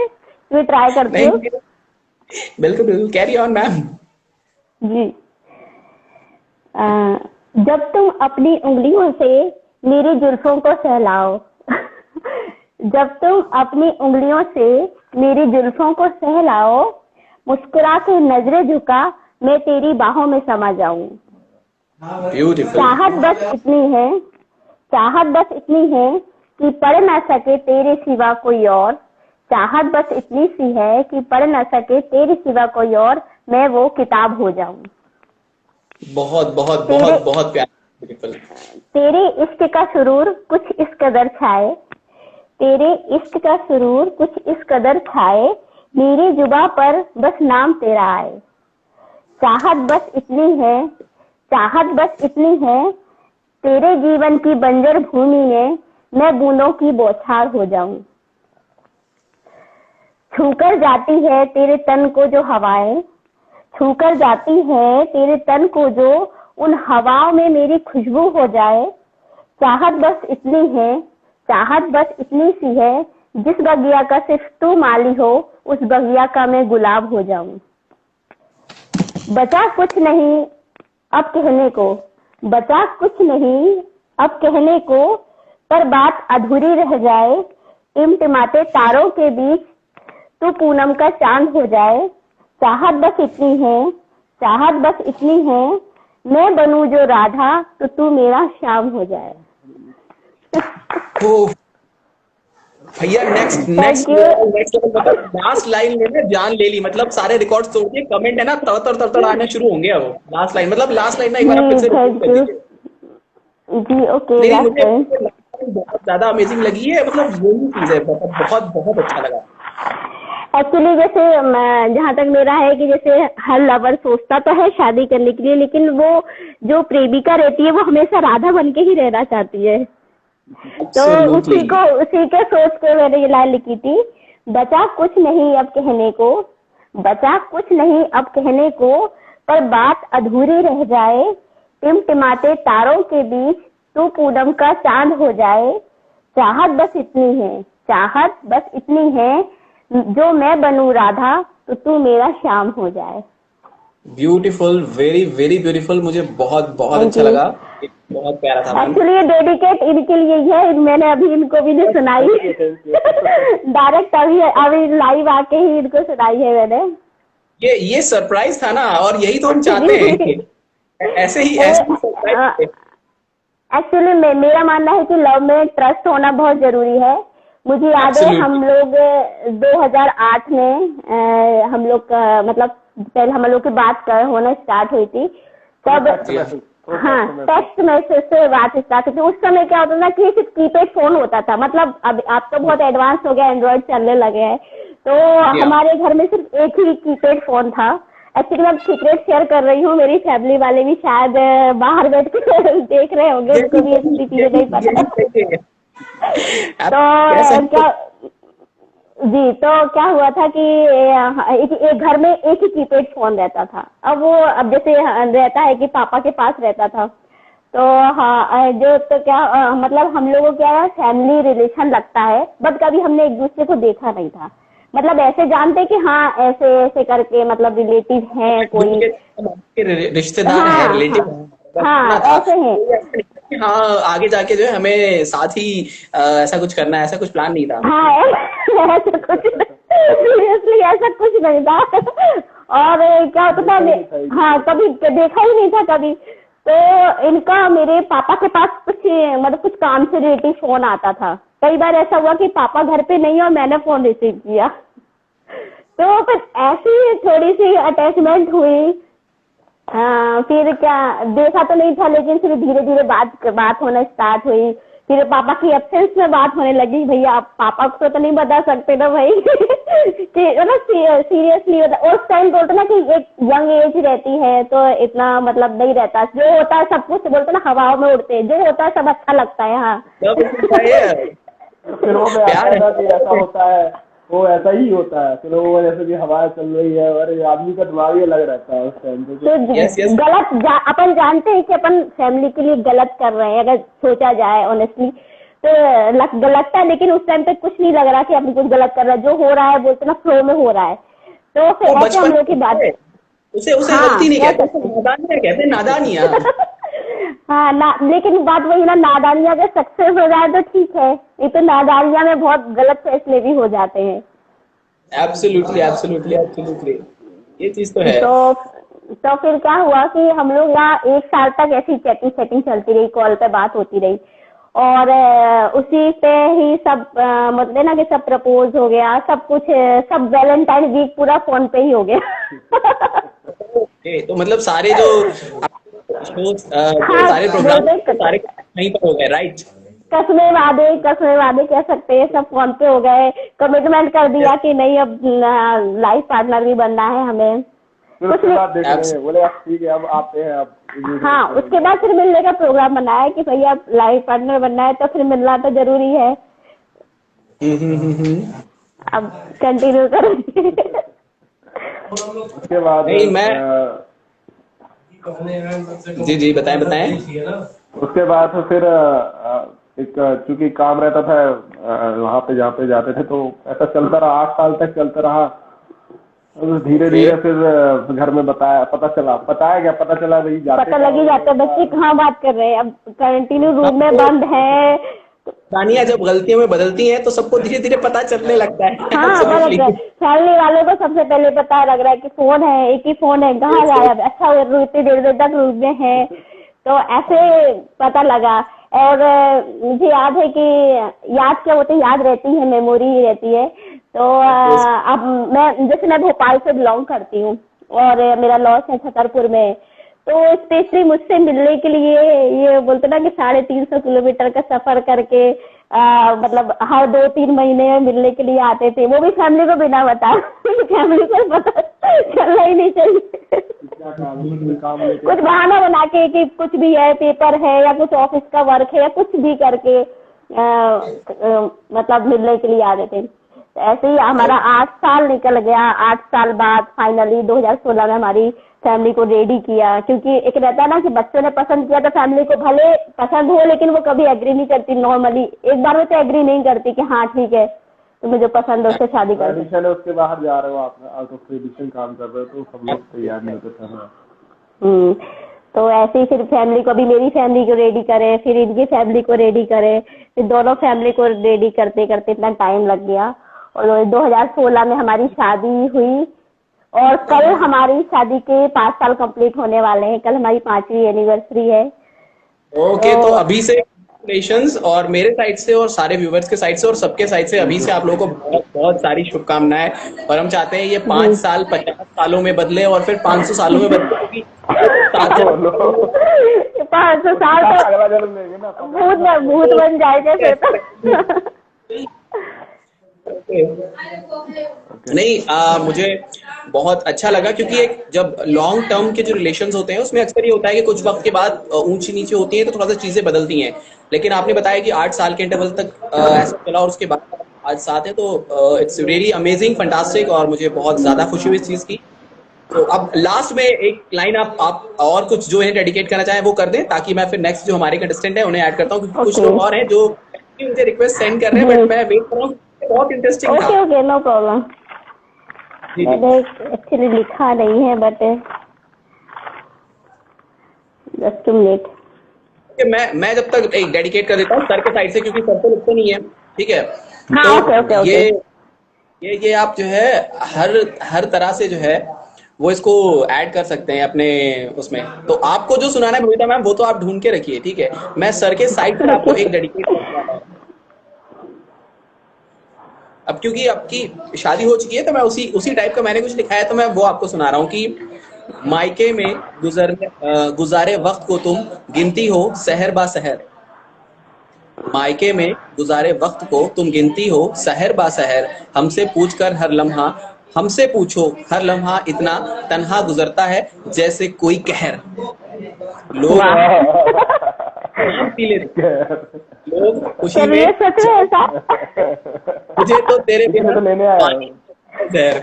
मैं ट्राई करती हूँ। बिल्कुल बिल्कुल, कैरी ऑन मैम। जी। जब तुम अपनी उंगलियों से मेरी जुल्फों को सहलाओ, जब तुम अपनी उंगलियों से मेरी जुल्फों को सहलाओ, मुस्कुरा के नजरें झुका मैं तेरी बाहों में समा जाऊं। ब्यूटीफुल। चाहत बस इतनी है, चाहत बस इतनी है कि पढ़ ना सके तेरे सिवा कोई और। चाहत बस इतनी सी है कि पढ़ ना सके तेरे सिवा कोई और, मैं वो किताब हो जाऊं। बहुत बहुत तेरे बहुत बहुत प्यारा, ब्यूटीफुल। तेरे इश्क का सुरूर कुछ इस कदर छाए, तेरे इश्क का सुरूर कुछ इस कदर छाए, मेरी जुबा पर बस नाम तेरा आए। चाहत बस इतनी है, चाहत बस इतनी है, तेरे जीवन की बंजर भूमि में मैं बूंदों की बौछार हो जाऊं। छूकर जाती है तेरे तन को जो हवाएं, छूकर जाती है तेरे तन को जो, उन हवाओं में मेरी खुशबू हो जाए। चाहत बस इतनी है, चाहत बस इतनी सी है, जिस बगिया का सिर्फ तू माली हो, उस बगिया का मैं गुलाब हो जाऊं। बचा कुछ नहीं अब कहने को, बचा कुछ नहीं अब कहने को, पर बात अधूरी रह जाए। टिमटिमाते तारों के बीच तू पूनम का चांद हो जाए। चाहत बस इतनी है, चाहत बस इतनी है, मैं बनूं जो राधा तो तू मेरा श्याम हो जाए। ओ भैया, next thank next you. Next मतलब लास्ट लाइन में ना जान ले ली, मतलब सारे रिकॉर्ड तोड़ के कमेंट है ना तर तर तर तर आने शुरू होंगे अब। लास्ट लाइन मतलब लास्ट लाइन ना एक बार आप फिर जी से रिपीट थैंक कर यू। दीजिए। जी ओके, नहीं लास्ट मुझे टाइम। बहुत ज्यादा अमेजिंग लगी है, मतलब यही चीज है, बहुत बहुत बहुत अच्छा लगा। एक्चुअली जैसे जहाँ तक मेरा है कि जैसे हर लवर सोचता तो है शादी करने के लिए, लेकिन वो जो प्रेमिका रहती है वो हमेशा राधा बन के ही रहना चाहती है। तो एब्सोल्युटली। उसी के सोच के मैंने ये लाइन लिखी थी। बचा कुछ नहीं अब कहने को, बचा कुछ नहीं अब कहने को, पर बात अधूरी रह जाए। टिमटिमाते तारों के बीच तू पूनम का चांद हो जाए। चाहत बस इतनी है, चाहत बस इतनी है, जो मैं बनूं राधा तो तू मेरा श्याम हो जाए। ब्यूटीफुल, वेरी वेरी ब्यूटीफुल, मुझे बहुत बहुत थैंक अच्छा यू। लगा। बहुत प्यारा था मैम। एक्चुअली ये डेडिकेट इनके लिए ही है, मैंने अभी इनको भी नहीं सुनाई। डायरेक्ट अभी अभी लाइव आके ही इनको सुनाई है मैंने। ये सरप्राइज था ना, और यही तो हम चाहते हैं। ऐसे ही सरप्राइज। एक्चुअली मेरा मानना है कि लव में ट्रस्ट होना बहुत जरूरी है। मुझे याद है हम एब्सोल्युटली। लोग 2008 में हम लोग मतलब पहले हम लोग की बात होना स्टार्ट हुई थी तब। हाँ, टेक्स्ट मैसेज से बात स्टार्ट हुई थी। उस समय क्या होता था कि सिर्फ कीपैड फोन होता था, मतलब अब तो बहुत एडवांस हो गया, एंड्रॉइड चलने लगे हैं। तो हमारे घर में सिर्फ एक ही कीपैड फोन था। एक्चुअली मैं सीक्रेट शेयर कर रही हूँ, मेरी फैमिली वाले भी शायद बाहर बैठ के देख रहे होंगे, उनको भी इतनी चीजें नहीं पता। तो क्या जी, तो क्या हुआ था कि एक घर में एक ही कीपैड फोन रहता था। अब जैसे रहता है कि पापा के पास रहता था, तो हाँ जो तो क्या मतलब हम लोगों को क्या फैमिली रिलेशन लगता है, बट कभी हमने एक दूसरे को देखा नहीं था। मतलब ऐसे जानते कि हाँ ऐसे ऐसे करके मतलब रिलेटिव हैं कोई, रिश्तेदार है, हाँ रिलेटिव हाँ है, हाँ था। ऐसे हैं। हाँ, आगे जाके जो है हमें साथ ही ऐसा कुछ करना है, ऐसा कुछ प्लान नहीं था। हाँ ऐसा कुछ सीरियसली ऐसा कुछ नहीं था। और क्या होता था, हाँ कभी देखा ही नहीं था कभी। तो इनका मेरे पापा के पास कुछ मतलब कुछ काम से रिलेटिव फोन आता था। कई बार ऐसा हुआ कि पापा घर पे नहीं और मैंने फोन रिसीव किया। तो फिर ऐसी थोड़ी सी अटैचमेंट हुई। फिर क्या देखा तो नहीं था, लेकिन फिर धीरे धीरे बात होना स्टार्ट हुई। फिर पापा की एब्सेंस में बात होने लगी। भैया आप पापा को तो नहीं बता सकते ना भाई कि मतलब सीरियसली उस टाइम बोलते ना कि एक यंग एज रहती है तो इतना मतलब नहीं रहता, जो होता है सब कुछ बोलते ना हवाओं में उड़ते हैं, जो होता है सब अच्छा लगता है। हाँ फिल्मों में आता है ना कि ऐसा होता है, वो ऐसा ही होता है फिल्मों में, जैसे कि हवा चल रही है और आदमी का दिमाग ही अलग रहता है उस टाइम पे। तो यस यस। अपन जानते हैं कि अपन फैमिली के लिए गलत कर रहे हैं, अगर सोचा जाए ऑनेस्टली तो लगता है, लेकिन उस टाइम पे कुछ नहीं लग रहा कि अपन कुछ गलत कर रहा है। जो हो रहा है बोलते ना फ्लो में हो रहा है। तो फिर ऐसे हम लोग की बात, उसे हाँ, गलती नहीं कह कहते, सकते हैं। नादानियां कहते हैं, नादानियां। हाँ लेकिन बात वही ना, नादानियां अगर सक्सेस हो जाए तो ठीक है, नहीं तो नादानियां में बहुत गलत फैसले भी हो जाते हैं। एब्सोल्युटली एब्सोल्युटली एब्सोल्युटली, ये चीज तो है। तो तो फिर क्या हुआ कि हम लोग यहाँ 1 साल तक ऐसी चैटिंग सेटिंग चलती रही, कॉल पे बात होती रही। और उसी पे ही सब मतलब ना कि सब प्रपोज हो गया, सब कुछ, सब वैलेंटाइन वीक पूरा फोन पे ही हो गया। तो मतलब सारे जो shows, जो हाँ, सारे प्रोग्राम बोलते सारे वहीं पर हो गए, राइट? कसमें वादे कह सकते हैं, सब फोन पे हो गए। कमिटमेंट कर दिया कि नहीं अब लाइफ पार्टनर भी बनना है हमें। फिर कुछ उसके नहीं। बाद देख रहे हैं, बोले आप ठीक है अब आते हैं अब हाँ, उसके बाद फिर मिलने का प्रोग्राम बनाया कि भैया अब लाइफ पार्टनर बनना है तो फिर मिलना तो जरूरी है। अब कंटिन्यू करेंगे। उसके बाद नहीं, मैं जी जी बताएं बताएं। उसके बाद तो फिर एक चूंकि काम रहता था वहां पे जहाँ पे जाते थे, तो ऐसा चलता रहा, 8 साल तक चलता रहा। धीरे धीरे फिर घर में पता चला भाई जाते पता लग ही जाता है बच्चे कहाँ बात कर रहे हैं, अब कंटिन्यू रूम में बंद है। कहानियां जब गलतियों में बदलती हैं तो सबको धीरे धीरे पता चलने लगता है। हाँ, Absolutely. फैमिली वालों को सबसे पहले पता लग रहा है कि फोन है, एक ही फोन है, कहाँ गायब, अच्छा इतनी देर देर तक रूम में है, तो ऐसे पता लगा। और मुझे याद है कि याद क्या होती है, याद रहती है, मेमोरी रहती है। तो अब मैं भोपाल से बिलोंग करती हूँ और मेरा लॉस है छतरपुर में। तो स्पेशली मुझसे मिलने के लिए ये बोलते ना कि 350 किलोमीटर का सफर करके मतलब हर 2-3 महीने में मिलने के लिए आते थे, वो भी फैमिली को बिना बताए। फैमिली को पता चलना ही नहीं चाहिए। कुछ बहाना बना के कि कुछ भी है, पेपर है या कुछ ऑफिस का वर्क है या कुछ भी करके मतलब मिलने के लिए आ रहे थे। ऐसे ही हमारा 8 साल निकल गया। 8 साल बाद फाइनली 2016 में हमारी फैमिली को रेडी किया, क्योंकि एक रहता है ना कि बच्चों ने पसंद किया तो फैमिली को भले पसंद हो लेकिन वो कभी एग्री नहीं करती। नॉर्मली एक बार में तो एग्री नहीं करती कि हाँ ठीक है तुम्हें जो पसंद है उससे शादी कर दो। चलो उसके बाहर जा रहे हो आप, आउट ऑफ ट्रेडिशन काम कर रहे हो, तो सब लोग तैयार नहीं होते थे। तो ऐसे ही फिर फैमिली को भी, मेरी फैमिली को रेडी करे, फिर इनकी फैमिली को रेडी करे, फिर दोनों फैमिली को रेडी करते करते इतना टाइम लग गया। और 2016 में हमारी शादी हुई और कल हमारी शादी के 5 साल कंप्लीट होने वाले हैं। कल हमारी 5वीं एनिवर्सरी है। ओके, तो अभी से congratulations, और मेरे साइड से और सारे व्यूवर्स के साइड से और सबके साइड से अभी से आप लोगों को बहुत बहुत सारी शुभकामनाएं। और हम चाहते हैं ये 5 साल 50 सालों में बदले और फिर 500 सालों में बदले। 500 साल तो अगला जन्म लेंगे ना, भूत बन जाएगा फिर तो। नहीं, मुझे बहुत अच्छा लगा, क्योंकि एक जब लॉन्ग टर्म के जो रिलेशंस होते हैं उसमें अक्सर ये होता है कि कुछ वक्त के बाद ऊंची नीचे होती हैं तो थोड़ा सा चीजें बदलती हैं। लेकिन आपने बताया कि 8 साल के इंटरवल तक ऐसा चला और उसके बाद आज साथ है, तो इट्स रियली अमेजिंग, फंटास्टिक, और मुझे बहुत ज्यादा खुशी हुई इस चीज की। तो अब लास्ट में एक लाइन आप और कुछ जो है डेडिकेट करना चाहें वो कर दें, ताकि मैं फिर नेक्स्ट जो हमारे कंटेस्टेंट है उन्हें ऐड करता हूँ, क्योंकि कुछ लोग और हैं जो मुझे रिक्वेस्ट सेंड कर रहे हैं, बट मैं वेट कर रहा हूँ। बहुत इंटरेस्टिंग था। Okay, no problem. मैंने एक्चुअली लिखा नहीं है बट जस्ट टू मिनट। मैं जब तक एक डेडिकेट कर देता हूँ सर के साइड से, क्योंकि सर तो लिखते नहीं है, ठीक है? हाँ, तो ओके। ये आप जो है हर तरह से जो है वो इसको ऐड कर सकते हैं अपने उसमें। तो आपको जो सुनाना है बबीता मैम वो तो आप ढूंढ के रखिए, ठीक है? मैं सर के साइड से आपको एक डेडिकेट कर रहा हूँ। अब क्योंकि आपकी शादी हो चुकी है तो मैं उसी टाइप का मैंने कुछ लिखा है, तो मैं वो आपको सुना रहा हूँ कि मायके में गुजारे वक्त को तुम गिनती हो सहर बा सहर। मायके में गुजारे वक्त को तुम गिनती हो सहर बा सहर। हमसे पूछो हर लम्हा इतना तन्हा गुजरता है जैसे कोई कहर। लोग नाम पी लेते, लोग खुशी में, सच में ऐसा? मुझे तो तेरे बिना तो लेने आया पानी जहर।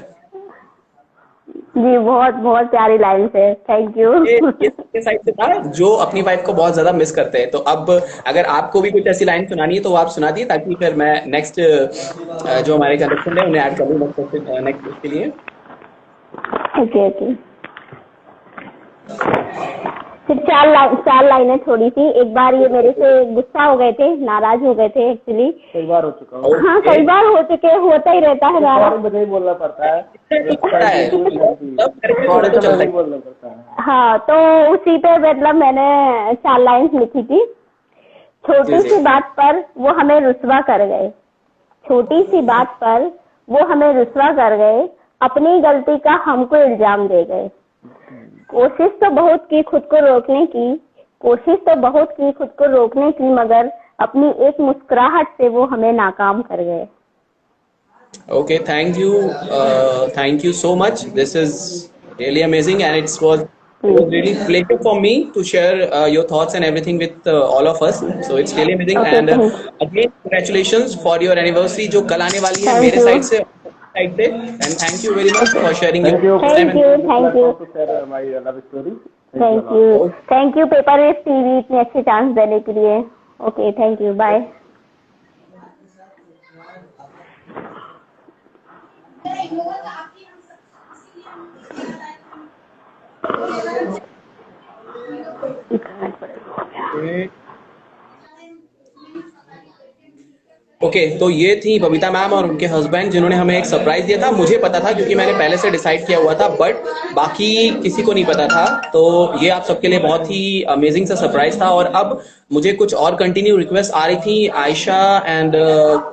जी, बहुत बहुत प्यारी लाइन है, थैंक यू। ये साइड से था जो अपनी वाइफ को बहुत ज्यादा मिस करते हैं। तो अब अगर आपको भी कुछ ऐसी लाइन सुनानी है तो वो आप सुना दिए, ताकि फिर मैं नेक्स्ट जो हमारे कंटेस्टेंट है उन्हें ऐड कर दूं नेक्स्ट के लिए। ओके। फिर चार लाइनें छोड़ी थी। एक बार ये मेरे से गुस्सा हो गए थे, नाराज हो गए थे एक्चुअली। कई बार हो चुका हूँ। हाँ, कई बार होता ही रहता है नाराज। मुझे नहीं बोलना पड़ता है, नहीं बोलना पड़ता है। हाँ, तो उसी पे मतलब मैंने 4 लाइन्स लिखी थी। छोटी सी बात पर वो हमें रुस्वा कर गए, छोटी सी बात पर वो हमें रुस्वा कर गए, अपनी गलती का हमको इल्जाम दे गए। कोशिश तो बहुत की खुद को रोकने की, मगर अपनी एक मुस्कुराहट से वो हमें नाकाम कर गए। Okay, thank you so much. This is really amazing, and it was really pleasure for me to share your thoughts and everything with all of us. So it's really amazing, Okay, and again congratulations for your anniversary जो कल आने वाली है Thank मेरे you. Side से, and thank you very much for sharing your Thank you. time. Thank you. To share my love story. Thank you paper wave TV इतने अच्छे chance देने के लिए। Okay, thank you, bye. Okay, तो ये थी Babita ma'am और उनके हस्बैंड जिन्होंने हमें एक सरप्राइज दिया था। मुझे पता था क्योंकि मैंने पहले से डिसाइड किया हुआ था, बट बाकी किसी को नहीं पता था। तो ये आप सबके लिए बहुत ही अमेजिंग सा सरप्राइज था। और अब मुझे कुछ और कंटिन्यू रिक्वेस्ट आ रही थी, आयशा एंड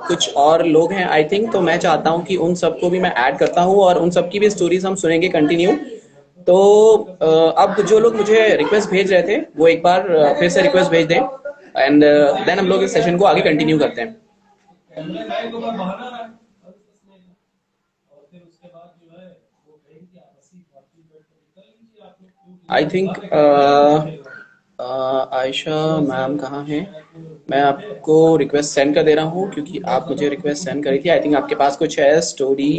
कुछ और लोग हैं आई थिंक, तो मैं चाहता हूँ कि उन सबको भी मैं ऐड करता हूँ और उन सबकी भी स्टोरीज हम सुनेंगे कंटिन्यू। तो अब जो लोग मुझे रिक्वेस्ट भेज रहे थे वो एक बार फिर से रिक्वेस्ट भेज दें, एंड देन हम लोग इस सेशन को आगे कंटिन्यू करते हैं। आई थिंक आयशा मैम कहाँ हैं? मैं आपको रिक्वेस्ट सेंड कर दे रहा हूँ क्योंकि आप मुझे रिक्वेस्ट सेंड करी थी। आई थिंक आपके पास कुछ है स्टोरी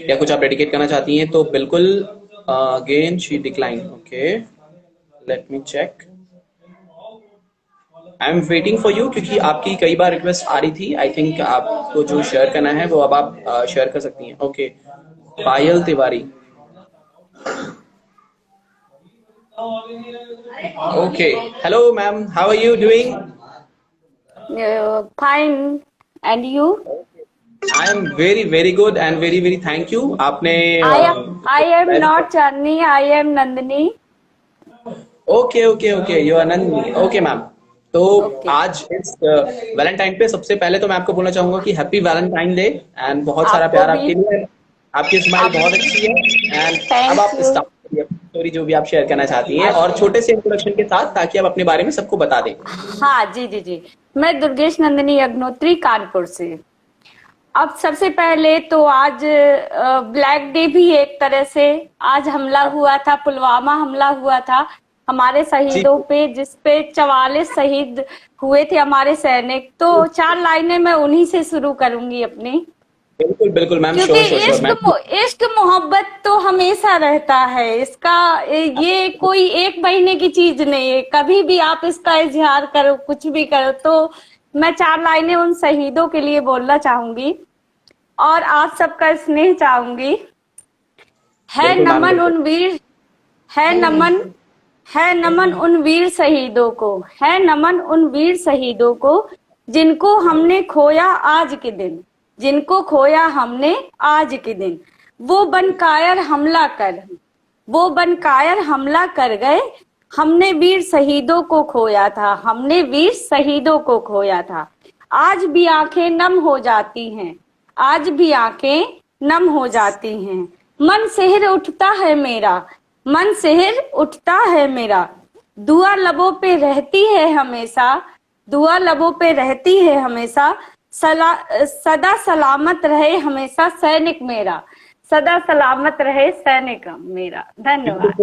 या कुछ आप डेडिकेट करना चाहती हैं, तो बिल्कुल। Again she decline. Okay, let me check. I am waiting for you क्योंकि आपकी कई बार रिक्वेस्ट आ रही थी। आई थिंक आपको जो शेयर करना है वो अब आप शेयर कर सकती हैं। Okay, Payal Tiwari. Okay, hello ma'am, how are you doing? Fine, and you? I am very very good and very very thank you. आपने I am not Chandni. I am Nandini. Okay okay okay, you are Nandini. Okay ma'am, तो आज इस Valentine पे सबसे पहले तो मैं आपको बोलना चाहूंगा कि हैप्पी वैलेंटाइन डे, एंड बहुत सारा आपको प्यार भी। आपके लिए। आपकी स्माइल बहुत अच्छी है, एंड Thank अब आप you. स्टार्ट करिए अपनी स्टोरी जो भी आप शेयर करना चाहती हैं, और छोटे से इंट्रोडक्शन के साथ, ताकि आप अपने बारे में सबको बता दें। हाँ जी जी जी, मैं दुर्गेश नंदिनी अग्नोत्री कानपुर से। अब सबसे पहले तो आज ब्लैक डे भी एक तरह से आज हमला हुआ था, पुलवामा हमला हुआ था हमारे शहीदों पे, जिसपे 44 शहीद हुए थे हमारे सैनिक। तो 4 लाइनें मैं उन्हीं से शुरू करूंगी अपनी, बिल्कुल बिल्कुल मैम, क्योंकि श्योर श्योर मैम। इश्क मोहब्बत तो हमेशा रहता है। इसका ये कोई एक महीने की चीज नहीं है, कभी भी आप इसका इजहार करो, कुछ भी करो। तो मैं 4 लाइनें उन शहीदों के लिए बोलना चाहूंगी और आप सबका स्नेह चाहूंगी। है बिल्कुल मैम, नमन बिल्कुल। उन वीर, है नमन उन वीर शहीदों को, है नमन उन वीर शहीदों को, जिनको हमने खोया आज के दिन, जिनको खोया हमने आज के दिन। वो बनकायर हमला कर गए, हमने वीर शहीदों को खोया था, हमने वीर शहीदों को खोया था। आज भी आंखें नम हो जाती हैं, आज भी आंखें नम हो जाती हैं। मन शहर उठता है मेरा, मन शहर उठता है मेरा। दुआ लबों पे रहती है हमेशा, दुआ लबों पे रहती है हमेशा। सदा सलामत रहे हमेशा सैनिक मेरा, सदा सलामत रहे सैनिक मेरा। धन्यवाद।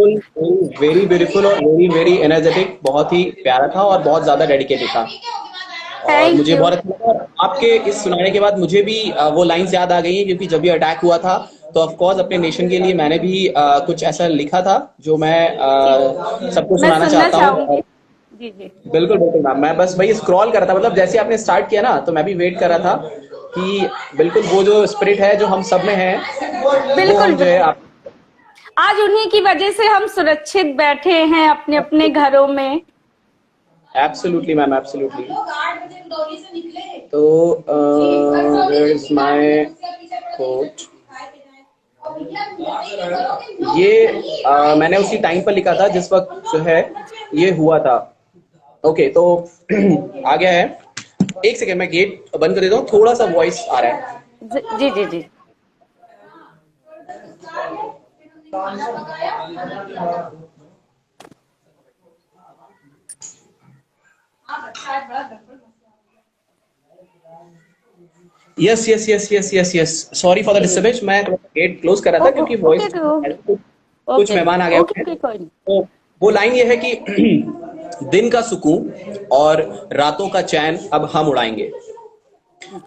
वेरी ब्यूटीफुल और वेरी वेरी एनर्जेटिक, बहुत ही प्यारा था और बहुत ज्यादा डेडिकेटेड था। और Thank मुझे you. बहुत अच्छा लगा। आपके इस सुनाने के बाद मुझे भी वो लाइंस याद आ गई हैं, क्योंकि जब ये अटैक हुआ था तो ऑफ कोर्स अपने नेशन के लिए मैंने भी कुछ ऐसा लिखा था जो मैं सबको मैं सुनाना सुनना चाहता हूँ। चाहूंगी। जी जी, बिल्कुल बिल्कुल मैम, मैं बस वही स्क्रॉल कर रहा था, मतलब जैसे आपने स्टार्ट किया ना तो मैं भी वेट कर रहा था कि बिल्कुल वो जो स्पिरिट है जो हम सब में है वो बिल्कुल हम जो है बिल्कुल। आप आज उन्हीं की वजह से हम सुरक्षित बैठे हैं अपने अपने घरों में। Absolutely ma'am, absolutely. तो वेयर इज माय कोट। ये मैंने उसी टाइम पर लिखा था जिस वक्त जो है ये हुआ था। ओके, तो आ गया है। एक सेकेंड, मैं गेट बंद कर देता हूँ, थोड़ा सा वॉइस आ रहा है। जी जी जी। Yes yes yes yes yes yes, sorry for the disturbance. मैं गेट क्लोज कर रहा था क्योंकि वॉइस कुछ मेहमान आ गए हैं। तो वो लाइन ये है कि दिन का सुकून और रातों का चैन अब हम उड़ाएंगे।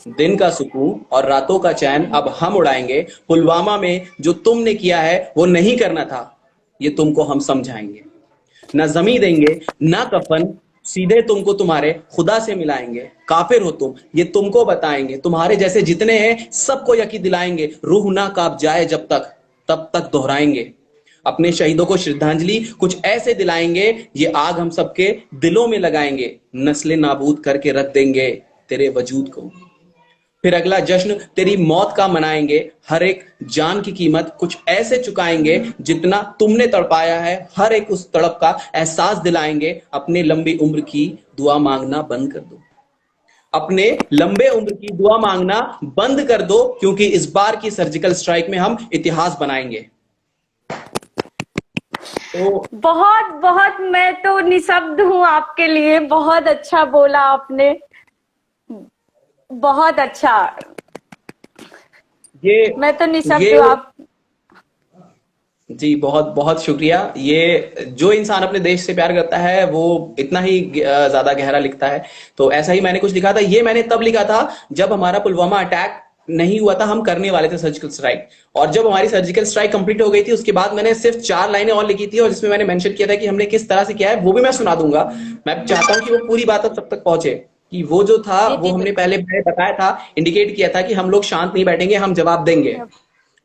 दिन का सुकून और रातों का चैन अब हम उड़ाएंगे। पुलवामा में जो तुमने किया है वो नहीं करना था, ये तुमको हम समझाएंगे। न जमी देंगे न कफन, सीधे तुमको तुम्हारे खुदा से मिलाएंगे। काफिर हो तुम ये तुमको बताएंगे, तुम्हारे जैसे जितने हैं सबको यकीन दिलाएंगे। रूह ना कांप जाए जब तक, तब तक दोहराएंगे। अपने शहीदों को श्रद्धांजलि कुछ ऐसे दिलाएंगे, ये आग हम सबके दिलों में लगाएंगे। नस्लें नाबूद करके रख देंगे तेरे वजूद को। फिर अगला जश्न तेरी मौत का मनाएंगे। हर एक जान की कीमत कुछ ऐसे चुकाएंगे, जितना तुमने तड़पाया है हर एक उस तड़प का एहसास दिलाएंगे। अपने लंबी उम्र की दुआ मांगना बंद कर दो, अपने लंबे उम्र की दुआ मांगना बंद कर दो, क्योंकि इस बार की सर्जिकल स्ट्राइक में हम इतिहास बनाएंगे। तो बहुत बहुत मैं तो निशब्द हूँ आपके लिए। बहुत अच्छा बोला आपने, बहुत अच्छा। मैं तो निशब्द हूँ। आप जी बहुत बहुत शुक्रिया। ये जो इंसान अपने देश से प्यार करता है वो इतना ही ज्यादा गहरा लिखता है। तो ऐसा ही मैंने कुछ लिखा था। ये मैंने तब लिखा था जब हमारा पुलवामा अटैक नहीं हुआ था, हम करने वाले थे सर्जिकल स्ट्राइक। और जब हमारी सर्जिकल स्ट्राइक कंप्लीट हो गई थी, उसके बाद मैंने सिर्फ 4 लाइनें और लिखी थी, और जिसमें मैंने मेंशन किया था कि हमने किस तरह से किया है, वो भी मैं सुना दूंगा। मैं चाहता हूं कि वो पूरी बात अब सब तक पहुंचे कि वो जो था जी वो जी हमने पहले बताया था, इंडिकेट किया था कि हम लोग शांत नहीं बैठेंगे, हम जवाब देंगे। और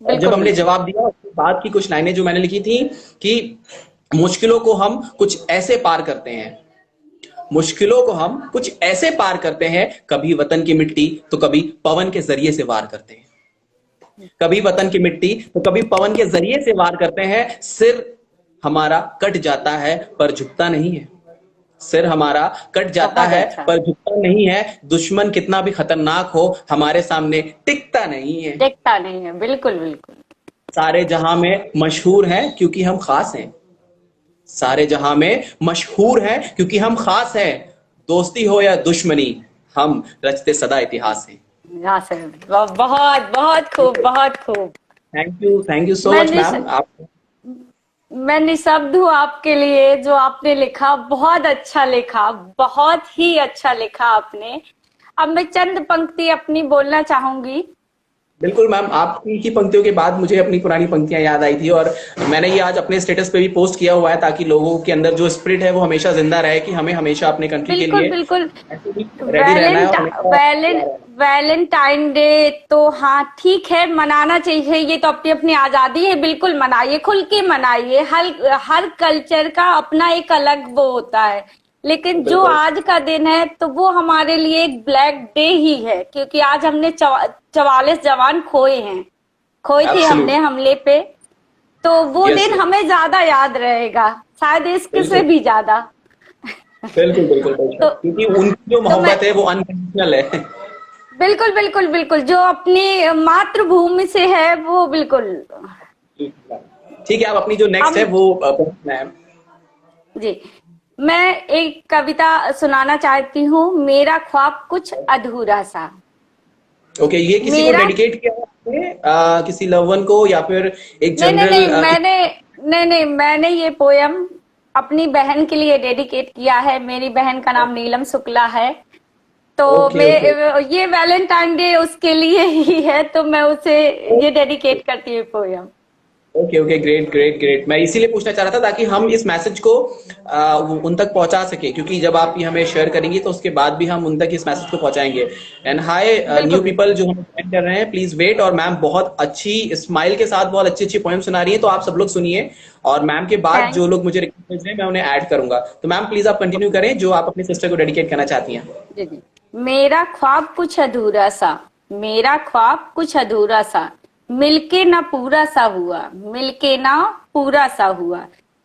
जब बिल्कुल हमने जवाब दिया, उसके बाद की कुछ लाइनें जो मैंने लिखी थी कि मुश्किलों को हम कुछ ऐसे पार करते हैं, मुश्किलों को हम कुछ ऐसे पार करते हैं, कभी वतन की मिट्टी तो कभी पवन के जरिए से वार करते हैं। कभी वतन की मिट्टी तो कभी पवन के जरिए से वार करते हैं। सिर हमारा कट जाता है पर झुकता नहीं है, सिर हमारा कट जाता बहुत है अच्छा। पर झुकता नहीं है। दुश्मन कितना भी खतरनाक हो हमारे सामने टिकता नहीं है। देखता नहीं है। बिल्कुल बिल्कुल। सारे जहां में मशहूर हैं क्योंकि हम खास हैं, सारे जहां में मशहूर हैं क्योंकि हम खास हैं। दोस्ती हो या दुश्मनी, हम रचते सदा इतिहास हैं। यहाँ से बहुत बहुत खूब, बहुत खूब। थैंक यू सो मैं मच मैम। आप मैं निशब्द हूँ आपके लिए। जो आपने लिखा बहुत अच्छा लिखा, बहुत ही अच्छा लिखा आपने। अब मैं चंद पंक्ति अपनी बोलना चाहूंगी। बिल्कुल मैम, आपकी की पंक्तियों के बाद मुझे अपनी पुरानी पंक्तियां याद आई थी, और मैंने ये आज अपने स्टेटस पे भी पोस्ट किया हुआ है ताकि लोगों के अंदर जो स्पिरिट है वो हमेशा जिंदा रहे, कि हमें हमेशा अपने कंट्री के बिल्कुल लिए बिल्कुल। रेडी रहना है। और वैलेंटाइन डे तो हाँ ठीक है, मनाना चाहिए। ये तो अपनी अपनी आजादी है, बिल्कुल मनाइए, खुल के मनाइए। हर कल्चर का अपना एक अलग वो होता है, लेकिन जो बिल्कुल। आज का दिन है तो वो हमारे लिए एक ब्लैक डे ही है, क्योंकि आज हमने 44 जवान खोए हैं, खोए थे हमने Absolutely. हमले पे। तो वो Yes, दिन yes. हमें ज्यादा याद रहेगा, शायद इसके से बिल्कुल भी ज्यादा। बिल्कुल बिल्कुल बिल्कुल। तो क्योंकि उनकी जो तो मैं मोहब्बत है वो अनकंडीशनल है। बिल्कुल बिल्कुल बिल्कुल, जो अपनी मातृभूमि से है वो बिल्कुल। ठीक है, आप अपनी जो नेक्स्ट हम है वो मैम। जी, मैं एक कविता सुनाना चाहती हूँ। मेरा ख्वाब कुछ अधूरा सा। ओके, ये किसी को मेरा डेडिकेट किया है आपने, किसी लव वन को, या फिर एक नहीं नहीं नहीं, जनरल? मैंने ये पोयम अपनी बहन के लिए डेडिकेट किया है। मेरी बहन का नाम नीलम शुक्ला है। तो ओके ओके ये वैलेंटाइन डे उसके लिए ही है, तो मैं उसे ये डेडिकेट करती हूँ poem. Okay okay, great great great. मैं इसीलिए पूछना चाह रहा था ताकि हम इस मैसेज को उन तक पहुंचा सके, क्योंकि जब आप ये हमें शेयर करेंगी तो उसके बाद भी हम उन तक इस मैसेज को पहुंचाएंगे। एंड हाय न्यू बिल्कुल बिल्कुल। पीपल जो हमें ज्वाइन कर रहे हैं, प्लीज वेट। और मैम बहुत अच्छी स्माइल के साथ बहुत अच्छी अच्छी पोएम सुना रही है, तो आप सब लोग सुनिए। और मैम के बाद थैंक जो लोग मुझे रिक्वेस्ट भेज रहे हैं मैं उन्हें ऐड करूंगा। तो मैम प्लीज आप कंटिन्यू करें जो आप अपनी सिस्टर को डेडिकेट करना चाहती हैं। जी जी। मेरा ख्वाब कुछ अधूरा सा, मेरा ख्वाब कुछ अधूरा सा, मिलके ना पूरा सा हुआ, मिलके ना पूरा सा हुआ।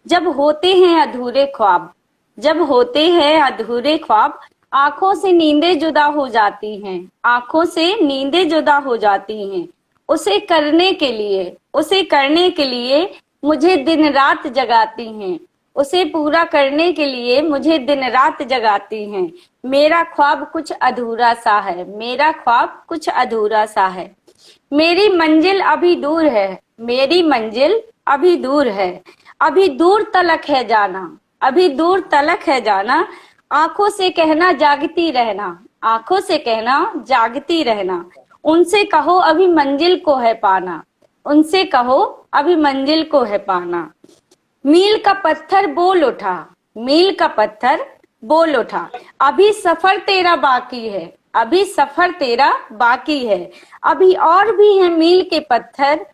जब होते हैं अधूरे ख्वाब, जब होते हैं अधूरे ख्वाब, आंखों से नींदें जुदा हो जाती हैं, आंखों से नींदें जुदा हो जाती हैं। उसे करने के लिए, उसे करने के लिए मुझे दिन रात जगाती हैं, उसे पूरा करने के लिए मुझे दिन रात जगाती हैं। मेरा ख्वाब कुछ अधूरा सा है, मेरा ख्वाब कुछ अधूरा सा है। मेरी मंजिल अभी दूर है, मेरी मंजिल अभी दूर है, अभी दूर तलक है जाना, अभी दूर तलक है जाना। आंखों से कहना जागती रहना, आंखों से कहना जागती रहना। उनसे कहो अभी मंजिल को है पाना, उनसे कहो अभी मंजिल को है पाना। मील का पत्थर बोल उठा, मील का पत्थर बोल उठा, अभी सफर तेरा बाकी है, अभी सफर तेरा बाकी है। अभी और भी है मील के पत्थर,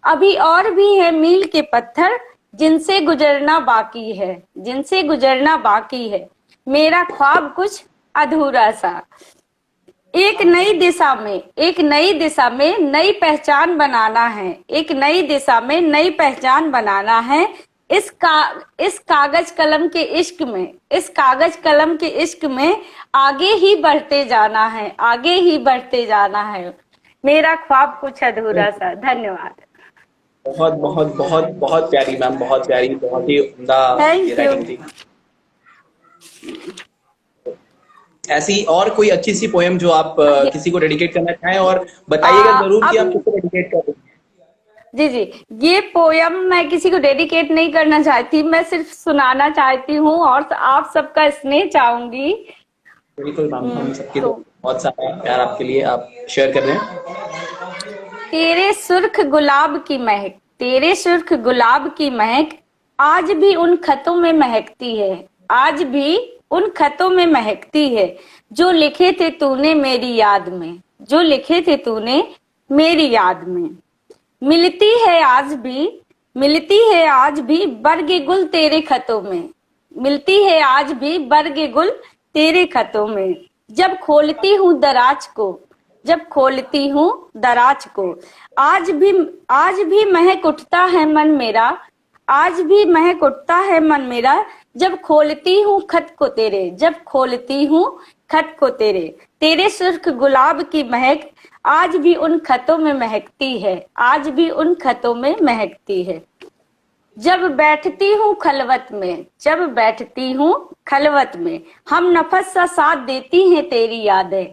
अभी और भी है मील के पत्थर, जिनसे गुजरना बाकी है, जिनसे गुजरना बाकी है। मेरा ख्वाब कुछ अधूरा सा। एक नई दिशा में, एक नई दिशा में नई पहचान बनाना है, एक नई दिशा में नई पहचान बनाना है। इस कागज कलम के इश्क में, इस कागज कलम के इश्क में आगे ही बढ़ते जाना है, आगे ही बढ़ते जाना है। मेरा ख्वाब कुछ अधूरा सा। धन्यवाद। बहुत बहुत बहुत बहुत प्यारी मैम, बहुत प्यारी, बहुत ही उम्दा थैंक यू। राइटिंग थी। ऐसी और कोई अच्छी सी पोएम जो आप किसी को डेडिकेट करना चाहें, और बताइएगा जरूर कि आप किसको डेडिकेट कर रही हैं। जी जी, ये पोयम मैं किसी को डेडिकेट नहीं करना चाहती, मैं सिर्फ सुनाना चाहती हूँ और आप सबका स्नेह चाहूंगी। बिल्कुल मैम, हम सबके तो बहुत सारा प्यार आपके लिए आप शेयर कर रहे हैं। तेरे सुर्ख गुलाब की महक, तेरे सुर्ख गुलाब की महक आज भी उन खतों में महकती है, आज भी उन खतों में महकती है, जो लिखे थे तूने मेरी याद में, जो लिखे थे तूने मेरी याद में। मिलती है आज भी, मिलती है आज भी बरगे गुल तेरे खतों में, मिलती है आज भी बरगे गुल तेरे खतों में। जब खोलती हूँ दराज को, जब खोलती हूँ दराज को, आज भी महक उठता है मन मेरा, आज भी महक उठता है मन मेरा। जब खोलती हूँ खत को तेरे, जब खोलती हूँ खत को तेरे। तेरे सुर्ख गुलाब की महक आज भी उन खतों में महकती है, आज भी उन खतों में महकती है। जब बैठती हूँ खलवत में, जब बैठती हूँ खलवत में, हम नफस सा साथ देती हैं तेरी यादें,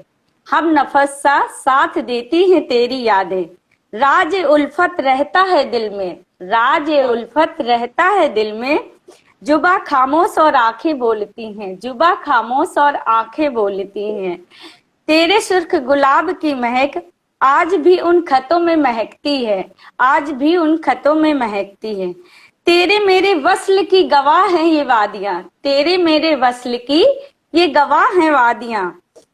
हम नफस सा साथ देती हैं तेरी यादें। राज उल्फत रहता है दिल में, राज उल्फत रहता है दिल में। जुबा खामोश और आंखें बोलती हैं, जुबा खामोश और आंखें बोलती हैं। तेरे सुर्ख गुलाब की महक आज भी उन खतों में महकती है, आज भी उन खतों में महकती है। तेरे मेरे वस्ल की गवाह हैं ये वादियां, तेरे मेरे वस्ल की ये गवाह हैं वादियां।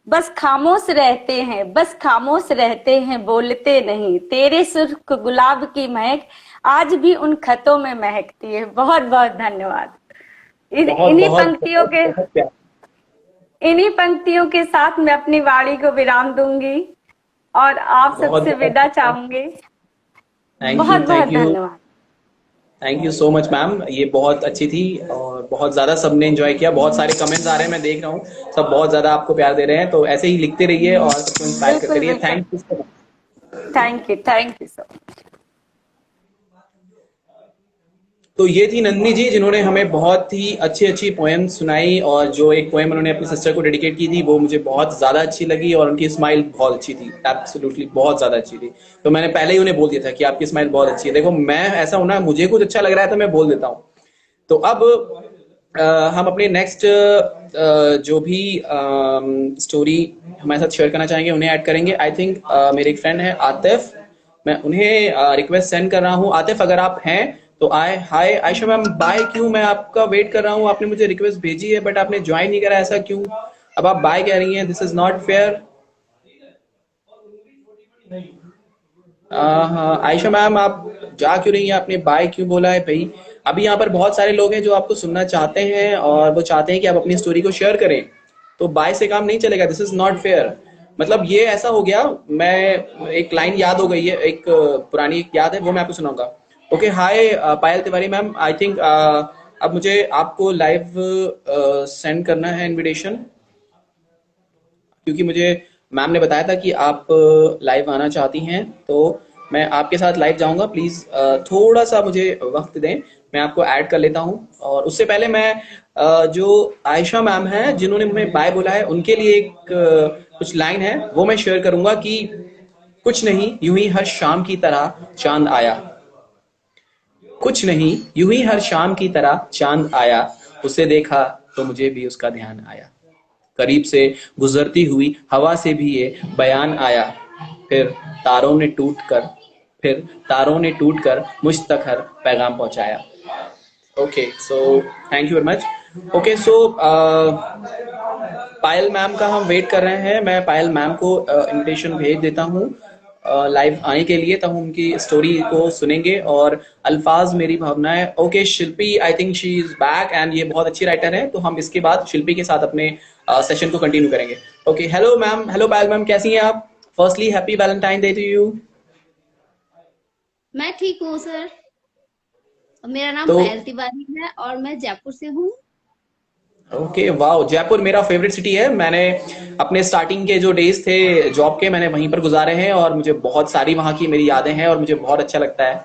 बस खामोश रहते हैं, बस खामोश रहते हैं, बोलते नहीं। तेरे सुर्ख गुलाब की महक आज भी उन खतों में महकती है। बहुत बहुत धन्यवाद। इन्हीं पंक्तियों के, इन्हीं पंक्तियों के साथ मैं अपनी वाणी को विराम दूंगी और आप सबसे विदा चाहूंगी। बहुत बहुत धन्यवाद। Thank you so much ma'am, ये बहुत अच्छी थी और बहुत ज्यादा सबने एंजॉय किया। बहुत सारे कमेंट्स आ रहे हैं, मैं देख रहा हूँ, सब बहुत ज्यादा आपको प्यार दे रहे हैं। तो ऐसे ही लिखते रहिए और सबको इंस्पायर करते रहिए। Thank you so much. Thank you so much. तो ये थी नंदिनी जी, जिन्होंने हमें बहुत ही अच्छी अच्छी पोएम सुनाई, और जो एक पोएम उन्होंने अपनी सिस्टर को डेडिकेट की थी वो मुझे बहुत ज्यादा अच्छी लगी, और उनकी स्माइल बहुत अच्छी थी, एब्सोल्युटली बहुत ज्यादा अच्छी थी। तो मैंने पहले ही उन्हें बोल दिया था कि आपकी स्माइल बहुत अच्छी है। देखो मैं ऐसा हूं ना, मुझे कुछ अच्छा लग रहा है तो मैं बोल देता हूँ। तो अब हम अपने नेक्स्ट जो भी स्टोरी हमारे साथ शेयर करना चाहेंगे उन्हें ऐड करेंगे। आई थिंक मेरे एक फ्रेंड है आतिफ, मैं उन्हें रिक्वेस्ट सेंड कर रहा हूँ। आतिफ अगर आप हैं तो आए। हाय आयशा मैम, बाय क्यों? मैं आपका वेट कर रहा हूँ, आपने मुझे रिक्वेस्ट भेजी है बट आपने ज्वाइन नहीं करा, ऐसा क्यों? अब आप बाय कह रही हैं, दिस इज नॉट फेयर। हाँ आयशा मैम, आप जा क्यों रही हैं? आपने बाय क्यों बोला है भाई? अभी यहाँ पर बहुत सारे लोग हैं जो आपको सुनना चाहते हैं और वो चाहते हैं कि आप अपनी स्टोरी को शेयर करें, तो बाय से काम नहीं चलेगा, दिस इज नॉट फेयर। मतलब ये ऐसा हो गया, मैं एक लाइन याद हो गई है, एक पुरानी एक याद है, वो मैं आपको सुनाऊंगा। Okay, hi Payal Tiwari ma'am, I think अब मुझे आपको लाइव सेंड करना है इनविटेशन, क्योंकि मुझे मैम ने बताया था कि आप लाइव आना चाहती हैं, तो मैं आपके साथ लाइव जाऊंगा। प्लीज थोड़ा सा मुझे वक्त दें, मैं आपको ऐड कर लेता हूं। और उससे पहले मैं जो आयशा मैम हैं जिन्होंने मुझे बाय बोला है, उनके लिए एक कुछ लाइन है वो मैं शेयर करूंगा कि कुछ नहीं यूं ही हर शाम की तरह चांद आया, कुछ नहीं यूं ही हर शाम की तरह चांद आया, उसे देखा तो मुझे भी उसका ध्यान आया, करीब से गुजरती हुई हवा से भी ये बयान आया, फिर तारों ने टूट कर मुझ तक हर पैगाम पहुंचाया। Okay, so thank you very much. Okay, so Payal ma'am का हम वेट कर रहे हैं। मैं पायल मैम को इनविटेशन भेज देता हूँ लाइव आने के लिए, तब हम उनकी स्टोरी को सुनेंगे। और अल्फाज मेरी भावनाएं। Okay, Shilpi, I think she is back and ये बहुत अच्छी राइटर है, तो हम इसके बाद शिल्पी के साथ अपने सेशन को कंटिन्यू करेंगे। Okay, hello ma'am, hello Payal ma'am, कैसी हैं आप? Firstly happy Valentine day to you. मैं ठीक हूँ सर। मेरा नाम तो पायल तिवारी है और मैं जयपुर से हूँ। ओके, वाओ, जयपुर मेरा फेवरेट सिटी है। मैंने अपने स्टार्टिंग के जो डेज थे जॉब के, मैंने वहीं पर गुजारे हैं और मुझे बहुत सारी वहाँ की मेरी यादें हैं और मुझे बहुत अच्छा लगता है।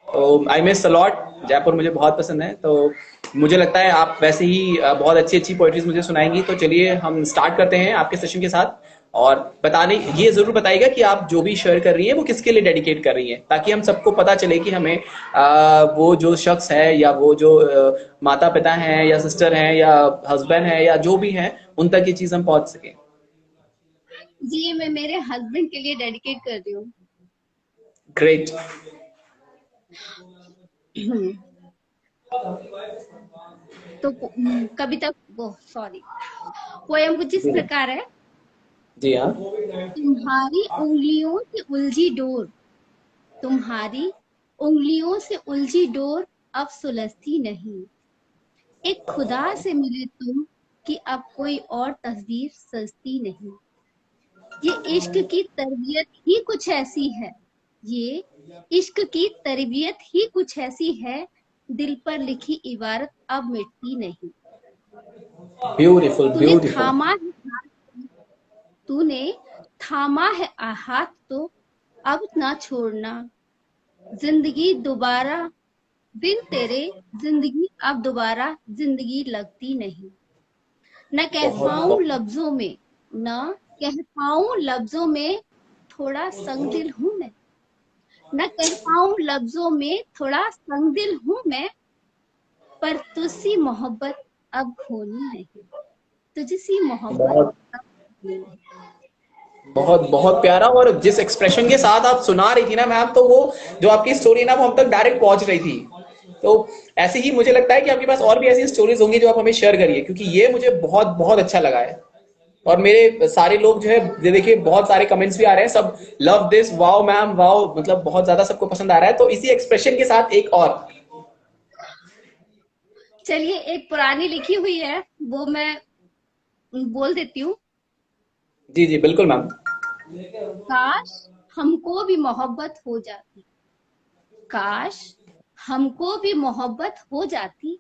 तो I miss a lot, Jaipur मुझे बहुत पसंद है। तो मुझे लगता है आप वैसे ही बहुत अच्छी अच्छी पोएट्रीज मुझे सुनाएंगी। तो चलिए हम स्टार्ट करते हैं आपके सेशन के साथ। और बताने ये जरूर बताइएगा कि आप जो भी शेयर कर रही हैं वो किसके लिए डेडिकेट कर रही हैं, ताकि हम सबको पता चले कि हमें वो जो शख्स है या वो जो माता पिता हैं या सिस्टर हैं या हस्बैंड है या जो भी हैं, उन तक ये चीज हम पहुंच सके। जी, मैं मेरे हस्बैंड के लिए डेडिकेट कर रही हूँ। ग्रेट। तो कविता वो सॉरी पोयम कुछ इस प्रकार है। जी हाँ। तुम्हारी उंगलियों से उलझी डोर, तुम्हारी उंगलियों से उलझी डोर अब सुलझती नहीं। एक खुदा से मिले तुम कि अब कोई और तस्वीर सजती नहीं। ये इश्क की तरबियत ही कुछ ऐसी है, ये इश्क की तरबियत ही कुछ ऐसी है, दिल पर लिखी इबारत अब मिटती नहीं। ब्यूटीफुल तूने ब्यूटीफुल। थामा है तूने थामा है हाथ तो अब ना छोड़ना। जिंदगी दोबारा बिन तेरे जिंदगी अब दोबारा जिंदगी लगती नहीं। न कह पाऊं लफ्जों में न कह पाऊं लफ्जों में थोड़ा संगदिल हूं मैं। न कह पाऊं लफ्जों में थोड़ा संगदिल हूं मैं, पर तुझसी मोहब्बत अब होनी नहीं। तुझसी मोहब्बत बहुत अब होनी नहीं। बहुत बहुत प्यारा। और जिस एक्सप्रेशन के साथ आप सुना रही थी ना मैम, तो वो जो आपकी स्टोरी ना वो हम तक डायरेक्ट पहुंच रही थी। तो ऐसे ही मुझे लगता है कि आपके पास और भी ऐसी स्टोरीज होंगी जो आप हमें शेयर करिए, क्योंकि ये मुझे बहुत बहुत अच्छा लगा है। और मेरे सारे लोग जो है, ये देखिए बहुत सारे कमेंट्स भी आ रहे हैं, सब love this, wow ma'am wow, मतलब बहुत ज्यादा सबको पसंद आ रहा है। तो इसी एक्सप्रेशन के साथ एक और चलिए, एक पुरानी लिखी हुई है वो मैं बोल देती हूँ। जी जी बिल्कुल मैम। काश हमको भी मोहब्बत हो जाती, काश हमको भी मोहब्बत हो जाती,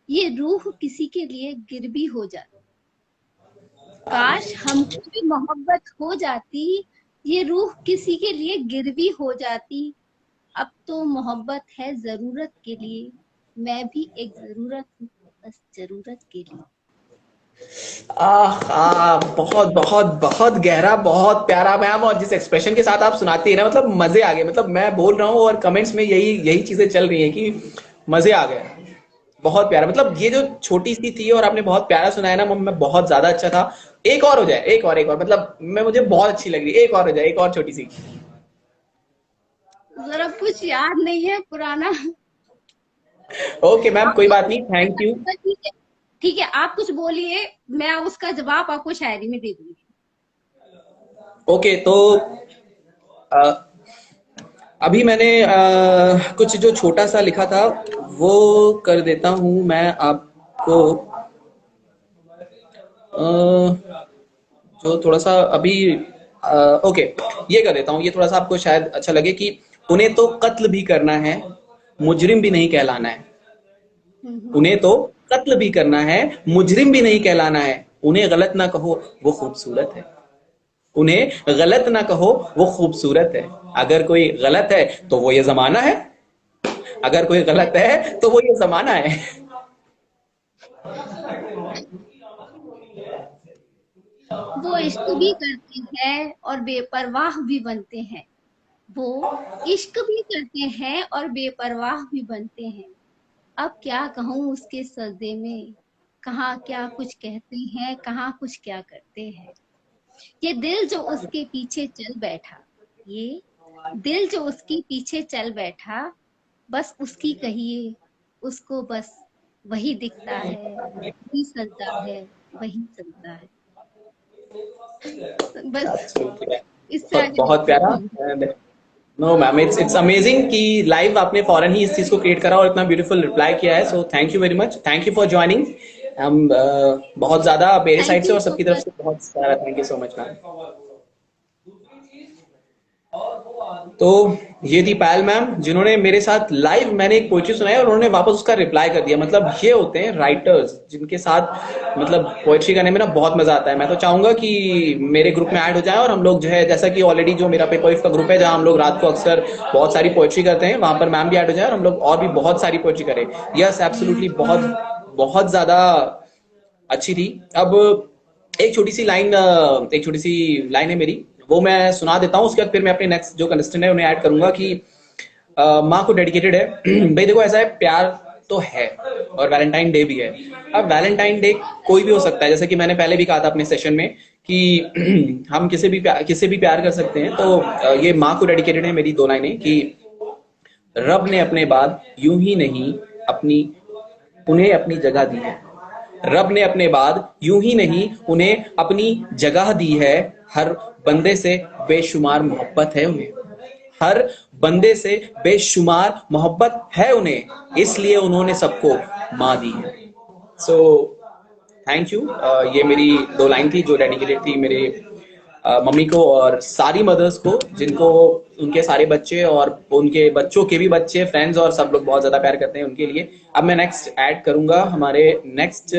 ये रूह किसी के लिए गिर भी हो जाती। काश हमको भी मोहब्बत हो जाती, ये रूह किसी के लिए गिर भी हो जाती। अब तो मोहब्बत है जरूरत के लिए, मैं भी एक जरूरत हूँ बस जरूरत के लिए। बहुत बहुत बहुत गहरा, बहुत प्यारा मैम। और जिस एक्सप्रेशन के साथ आप सुनाती है ना, मतलब मजे आ गए। मतलब मैं बोल रहा हूँ और कमेंट्स में यही यही चीजें चल रही हैं कि मजे आ गए। बहुत प्यारा, मतलब ये जो छोटी सी थी और आपने बहुत प्यारा सुनाया ना, मैं बहुत ज्यादा अच्छा था। एक और हो जाए, एक और मतलब मैं मुझे बहुत अच्छी लग रही है। एक और हो जाए, एक और छोटी सी। जरा कुछ याद नहीं है पुराना। ओके मैम, कोई बात नहीं, थैंक यू। ठीक है, ठीक है, आप कुछ बोलिए, मैं उसका जवाब आपको शायरी में दे दूंगी। ओके, तो अभी मैंने कुछ जो छोटा सा लिखा था वो कर देता हूं मैं आपको। जो थोड़ा सा अभी ओके, ये कर देता हूँ, ये थोड़ा सा आपको शायद अच्छा लगे कि उन्हें तो कत्ल भी करना है, मुजरिम भी नहीं कहलाना है। उन्हें तो कत्ल भी करना है, मुजरिम भी नहीं कहलाना है। उन्हें गलत ना कहो, वो खूबसूरत है। उन्हें गलत ना कहो, वो खूबसूरत है। अगर कोई गलत है तो वो ये जमाना है, अगर कोई गलत है तो वो ये जमाना है। वो इश्क भी करते हैं और बेपरवाह भी बनते हैं। वो इश्क भी करते हैं और बेपरवाह भी बनते हैं। अब क्या कहूँ उसके सजदे में, कहाँ क्या कुछ कहते हैं, कहाँ कुछ क्या करते हैं। ये दिल जो उसके पीछे चल बैठा, ये दिल जो उसके पीछे चल बैठा, बस उसकी कहिए, उसको बस वही दिखता है, वही सजता है, वही चलता है। बस इससे आगे नहीं बहुत प्यारा। बोलूंगी। नो मैम, इट्स अमेजिंग कि लाइव आपने फौरन ही इस चीज को क्रिएट करा और इतना ब्यूटीफुल रिप्लाई किया है। सो thank you very much, thank you for joining. हम बहुत ज्यादा मेरे साइड थैंक से यू और सो सबकी तरफ मच। से बहुत सारा thank you so much ma'am. तो ये थी पायल मैम, जिन्होंने मेरे साथ लाइव मैंने एक पोएट्री सुनाई और उन्होंने वापस उसका रिप्लाई कर दिया। मतलब ये होते हैं राइटर्स जिनके साथ मतलब पोएट्री करने में ना बहुत मजा आता है। मैं तो चाहूंगा कि मेरे ग्रुप में ऐड हो जाए और हम लोग जो है, जैसा कि ऑलरेडी जो मेरा पेपर का ग्रुप है जहां हम लोग रात को अक्सर बहुत सारी पोएट्री करते हैं, वहां पर मैम भी ऐड हो जाए और हम लोग और भी बहुत सारी पोएट्री करें। यस एब्सोल्युटली, बहुत बहुत ज्यादा अच्छी थी। अब एक छोटी सी लाइन है मेरी, वो मैं सुना देता हूँ। उसके बाद फिर मैं अपने नेक्स्ट जो कंटेस्टेंट है उन्हें ऐड करूंगा कि माँ को डेडिकेटेड है। भाई देखो, ऐसा है, प्यार तो है और वैलेंटाइन डे भी है। अब वैलेंटाइन डे कोई भी हो सकता है, जैसे कि मैंने पहले भी कहा था अपने सेशन में कि हम किसे भी प्यार कर सकते हैं। तो ये माँ को डेडिकेटेड है मेरी दो लाइनें कि रब ने अपने बाद यूं ही नहीं अपनी उन्हें अपनी जगह दी है। रब ने अपने बाद यूं ही नहीं उन्हें अपनी जगह दी है। हर बंदे से बेशुमार मोहब्बत है उन्हें, हर बंदे से बेशुमार मोहब्बत है उन्हें, इसलिए उन्होंने सबको माँ दी है। सो थैंक यू। ये मेरी दो लाइन थी जो डेडिकेटेड थी मेरे मम्मी को और सारी मदर्स को, जिनको उनके सारे बच्चे और उनके बच्चों के भी बच्चे, फ्रेंड्स और सब लोग बहुत ज्यादा प्यार करते हैं उनके लिए। अब मैं नेक्स्ट ऐड करूंगा हमारे नेक्स्ट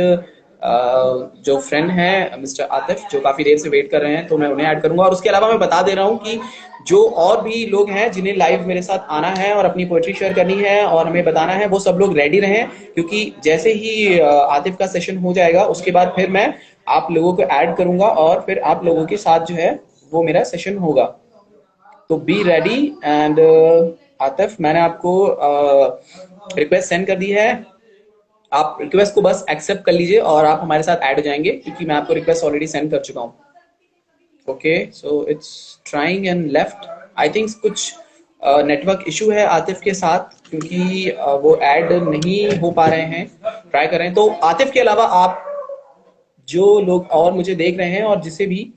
जो फ्रेंड है मिस्टर आतिफ, जो काफी देर से वेट कर रहे हैं, तो मैं उन्हें ऐड करूंगा। और उसके अलावा मैं बता दे रहा हूँ कि जो और भी लोग हैं जिन्हें लाइव मेरे साथ आना है और अपनी पोएट्री शेयर करनी है और हमें बताना है, वो सब लोग रेडी रहें, क्योंकि जैसे ही आतिफ का सेशन हो जाएगा उसके बाद फिर मैं आप लोगों को ऐड करूंगा और फिर आप लोगों के साथ जो है वो मेरा सेशन होगा। तो बी रेडी। एंड आतिफ, मैंने आपको रिक्वेस्ट सेंड कर दी है, आप रिक्वेस्ट को बस एक्सेप्ट कर लीजिए और आप हमारे साथ ऐड हो जाएंगे, क्योंकि मैं आपको रिक्वेस्ट ऑलरेडी सेंड कर चुका हूँ। Okay, so it's trying and left. I think कुछ नेटवर्क इशू है आतिफ के साथ, क्योंकि वो ऐड नहीं हो पा रहे हैं, ट्राई कर रहे हैं। तो आतिफ के अलावा आप जो लोग और मुझे देख रहे हैं और जिसे भी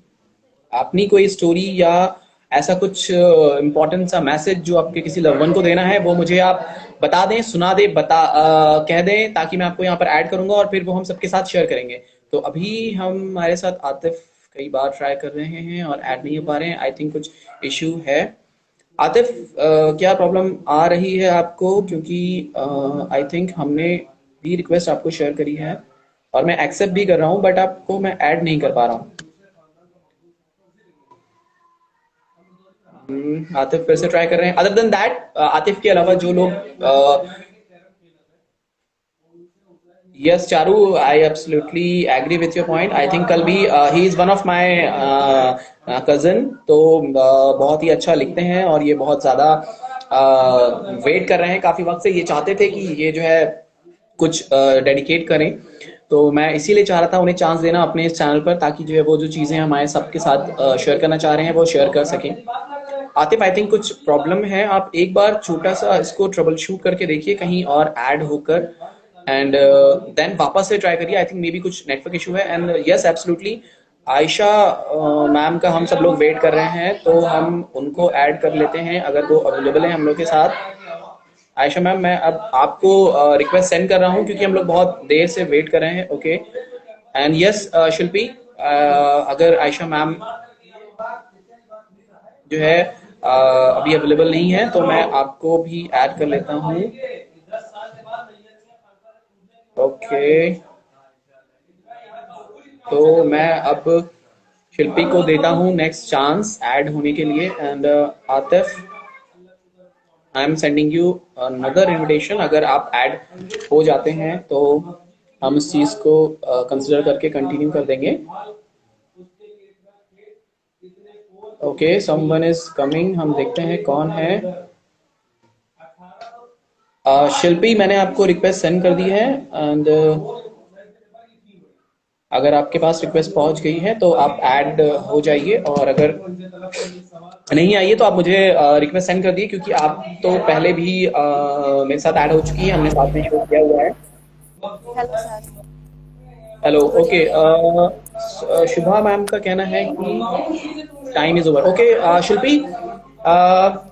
अपनी कोई स्टोरी या ऐसा कुछ इम्पोर्टेंट सा मैसेज जो आपके किसी लव वन को देना है, वो मुझे आप बता दें, सुना दें, कह दें, ताकि मैं आपको यहाँ पर ऐड करूंगा और फिर वो हम सबके साथ शेयर करेंगे। तो अभी हमारे साथ आतिफ कई बार ट्राई कर रहे हैं और ऐड नहीं हो पा रहे हैं। आई थिंक कुछ इश्यू है। आतिफ, क्या प्रॉब्लम आ रही है आपको? क्योंकि आई थिंक हमने भी रिक्वेस्ट आपको शेयर करी है और मैं एक्सेप्ट भी कर रहा हूँ, बट आपको मैं ऐड नहीं कर पा रहा हूँ। आतिफ फिर से ट्राई कर रहे हैं। अदर देन दैट, आतिफ के अलावा जो लोग yes Charu, I absolutely agree with your point. I think कल भी ही is one of my cousin, तो बहुत ही अच्छा लिखते हैं और ये बहुत ज्यादा वेट कर रहे हैं काफी वक्त से। ये चाहते थे कि ये जो है कुछ डेडिकेट करें, तो मैं इसीलिए चाह रहा था उन्हें चांस देना अपने इस चैनल पर, ताकि जो है वो जो चीजें हमारे सबके साथ शेयर करना चाह रहे हैं वो शेयर कर सकें। आतिफ आई थिंक कुछ प्रॉब्लम है, आप एक बार छोटा सा इसको ट्रबल शूट करके देखिए कहीं और ऐड होकर, एंड देन वापस से ट्राई करिए। आई थिंक मे बी कुछ नेटवर्क इशू है। And yes absolutely Ayesha ma'am का हम सब लोग वेट कर रहे हैं, तो हम उनको ऐड कर लेते हैं अगर वो अवेलेबल है हम लोग के साथ। आयशा मैम मैं अब आपको रिक्वेस्ट सेंड कर रहा हूँ क्योंकि हम लोग बहुत देर से वेट कर रहे हैं। ओके एंड यस शिल्पी, अगर आयशा मैम जो है अभी अवेलेबल नहीं है तो मैं आपको भी ऐड कर लेता हूँ। ओके तो मैं अब शिल्पी को देता हूँ नेक्स्ट चांस ऐड होने के लिए। And Atif I am sending you another invitation. अगर आप ऐड हो जाते हैं तो हम इस चीज को कंसिडर करके कंटिन्यू कर देंगे। ओके समवन इज कमिंग, हम देखते हैं कौन है। शिल्पी मैंने आपको रिक्वेस्ट सेंड कर दी है, एंड अगर आपके पास रिक्वेस्ट पहुंच गई है तो आप ऐड हो जाइए, और अगर नहीं आई है तो आप मुझे रिक्वेस्ट सेंड कर दिए क्योंकि आप तो पहले भी मेरे साथ ऐड हो चुकी है, हमने साथ में शो किया हुआ है। हेलो ओके शुभा मैम का कहना है कि टाइम इज ओवर। ओके शिल्पी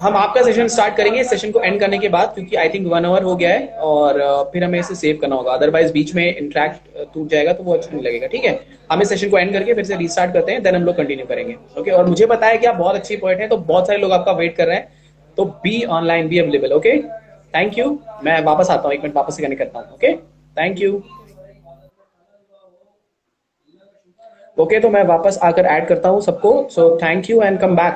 हम आपका सेशन स्टार्ट करेंगे इस सेशन को एंड करने के बाद, क्योंकि आई थिंक 1 आवर हो गया है और फिर हमें इसे सेव करना होगा, अदरवाइज बीच में इंटरेक्ट टूट जाएगा तो वो अच्छा नहीं लगेगा। ठीक है, हम इस सेशन को एंड करके फिर से रीस्टार्ट करते हैं, देन हम लोग कंटिन्यू करेंगे। ओके और मुझे पता है कि आप बहुत अच्छी पोएट हैं, तो बहुत सारे लोग आपका वेट कर रहे हैं, तो be online, be available. Okay thank you, मैं वापस आता हूँ, 1 मिनट वापस से कनेक्ट करता हूँ। Okay thank you. ओके तो मैं वापस आकर ऐड करता हूँ सबको, सो thank you and come back.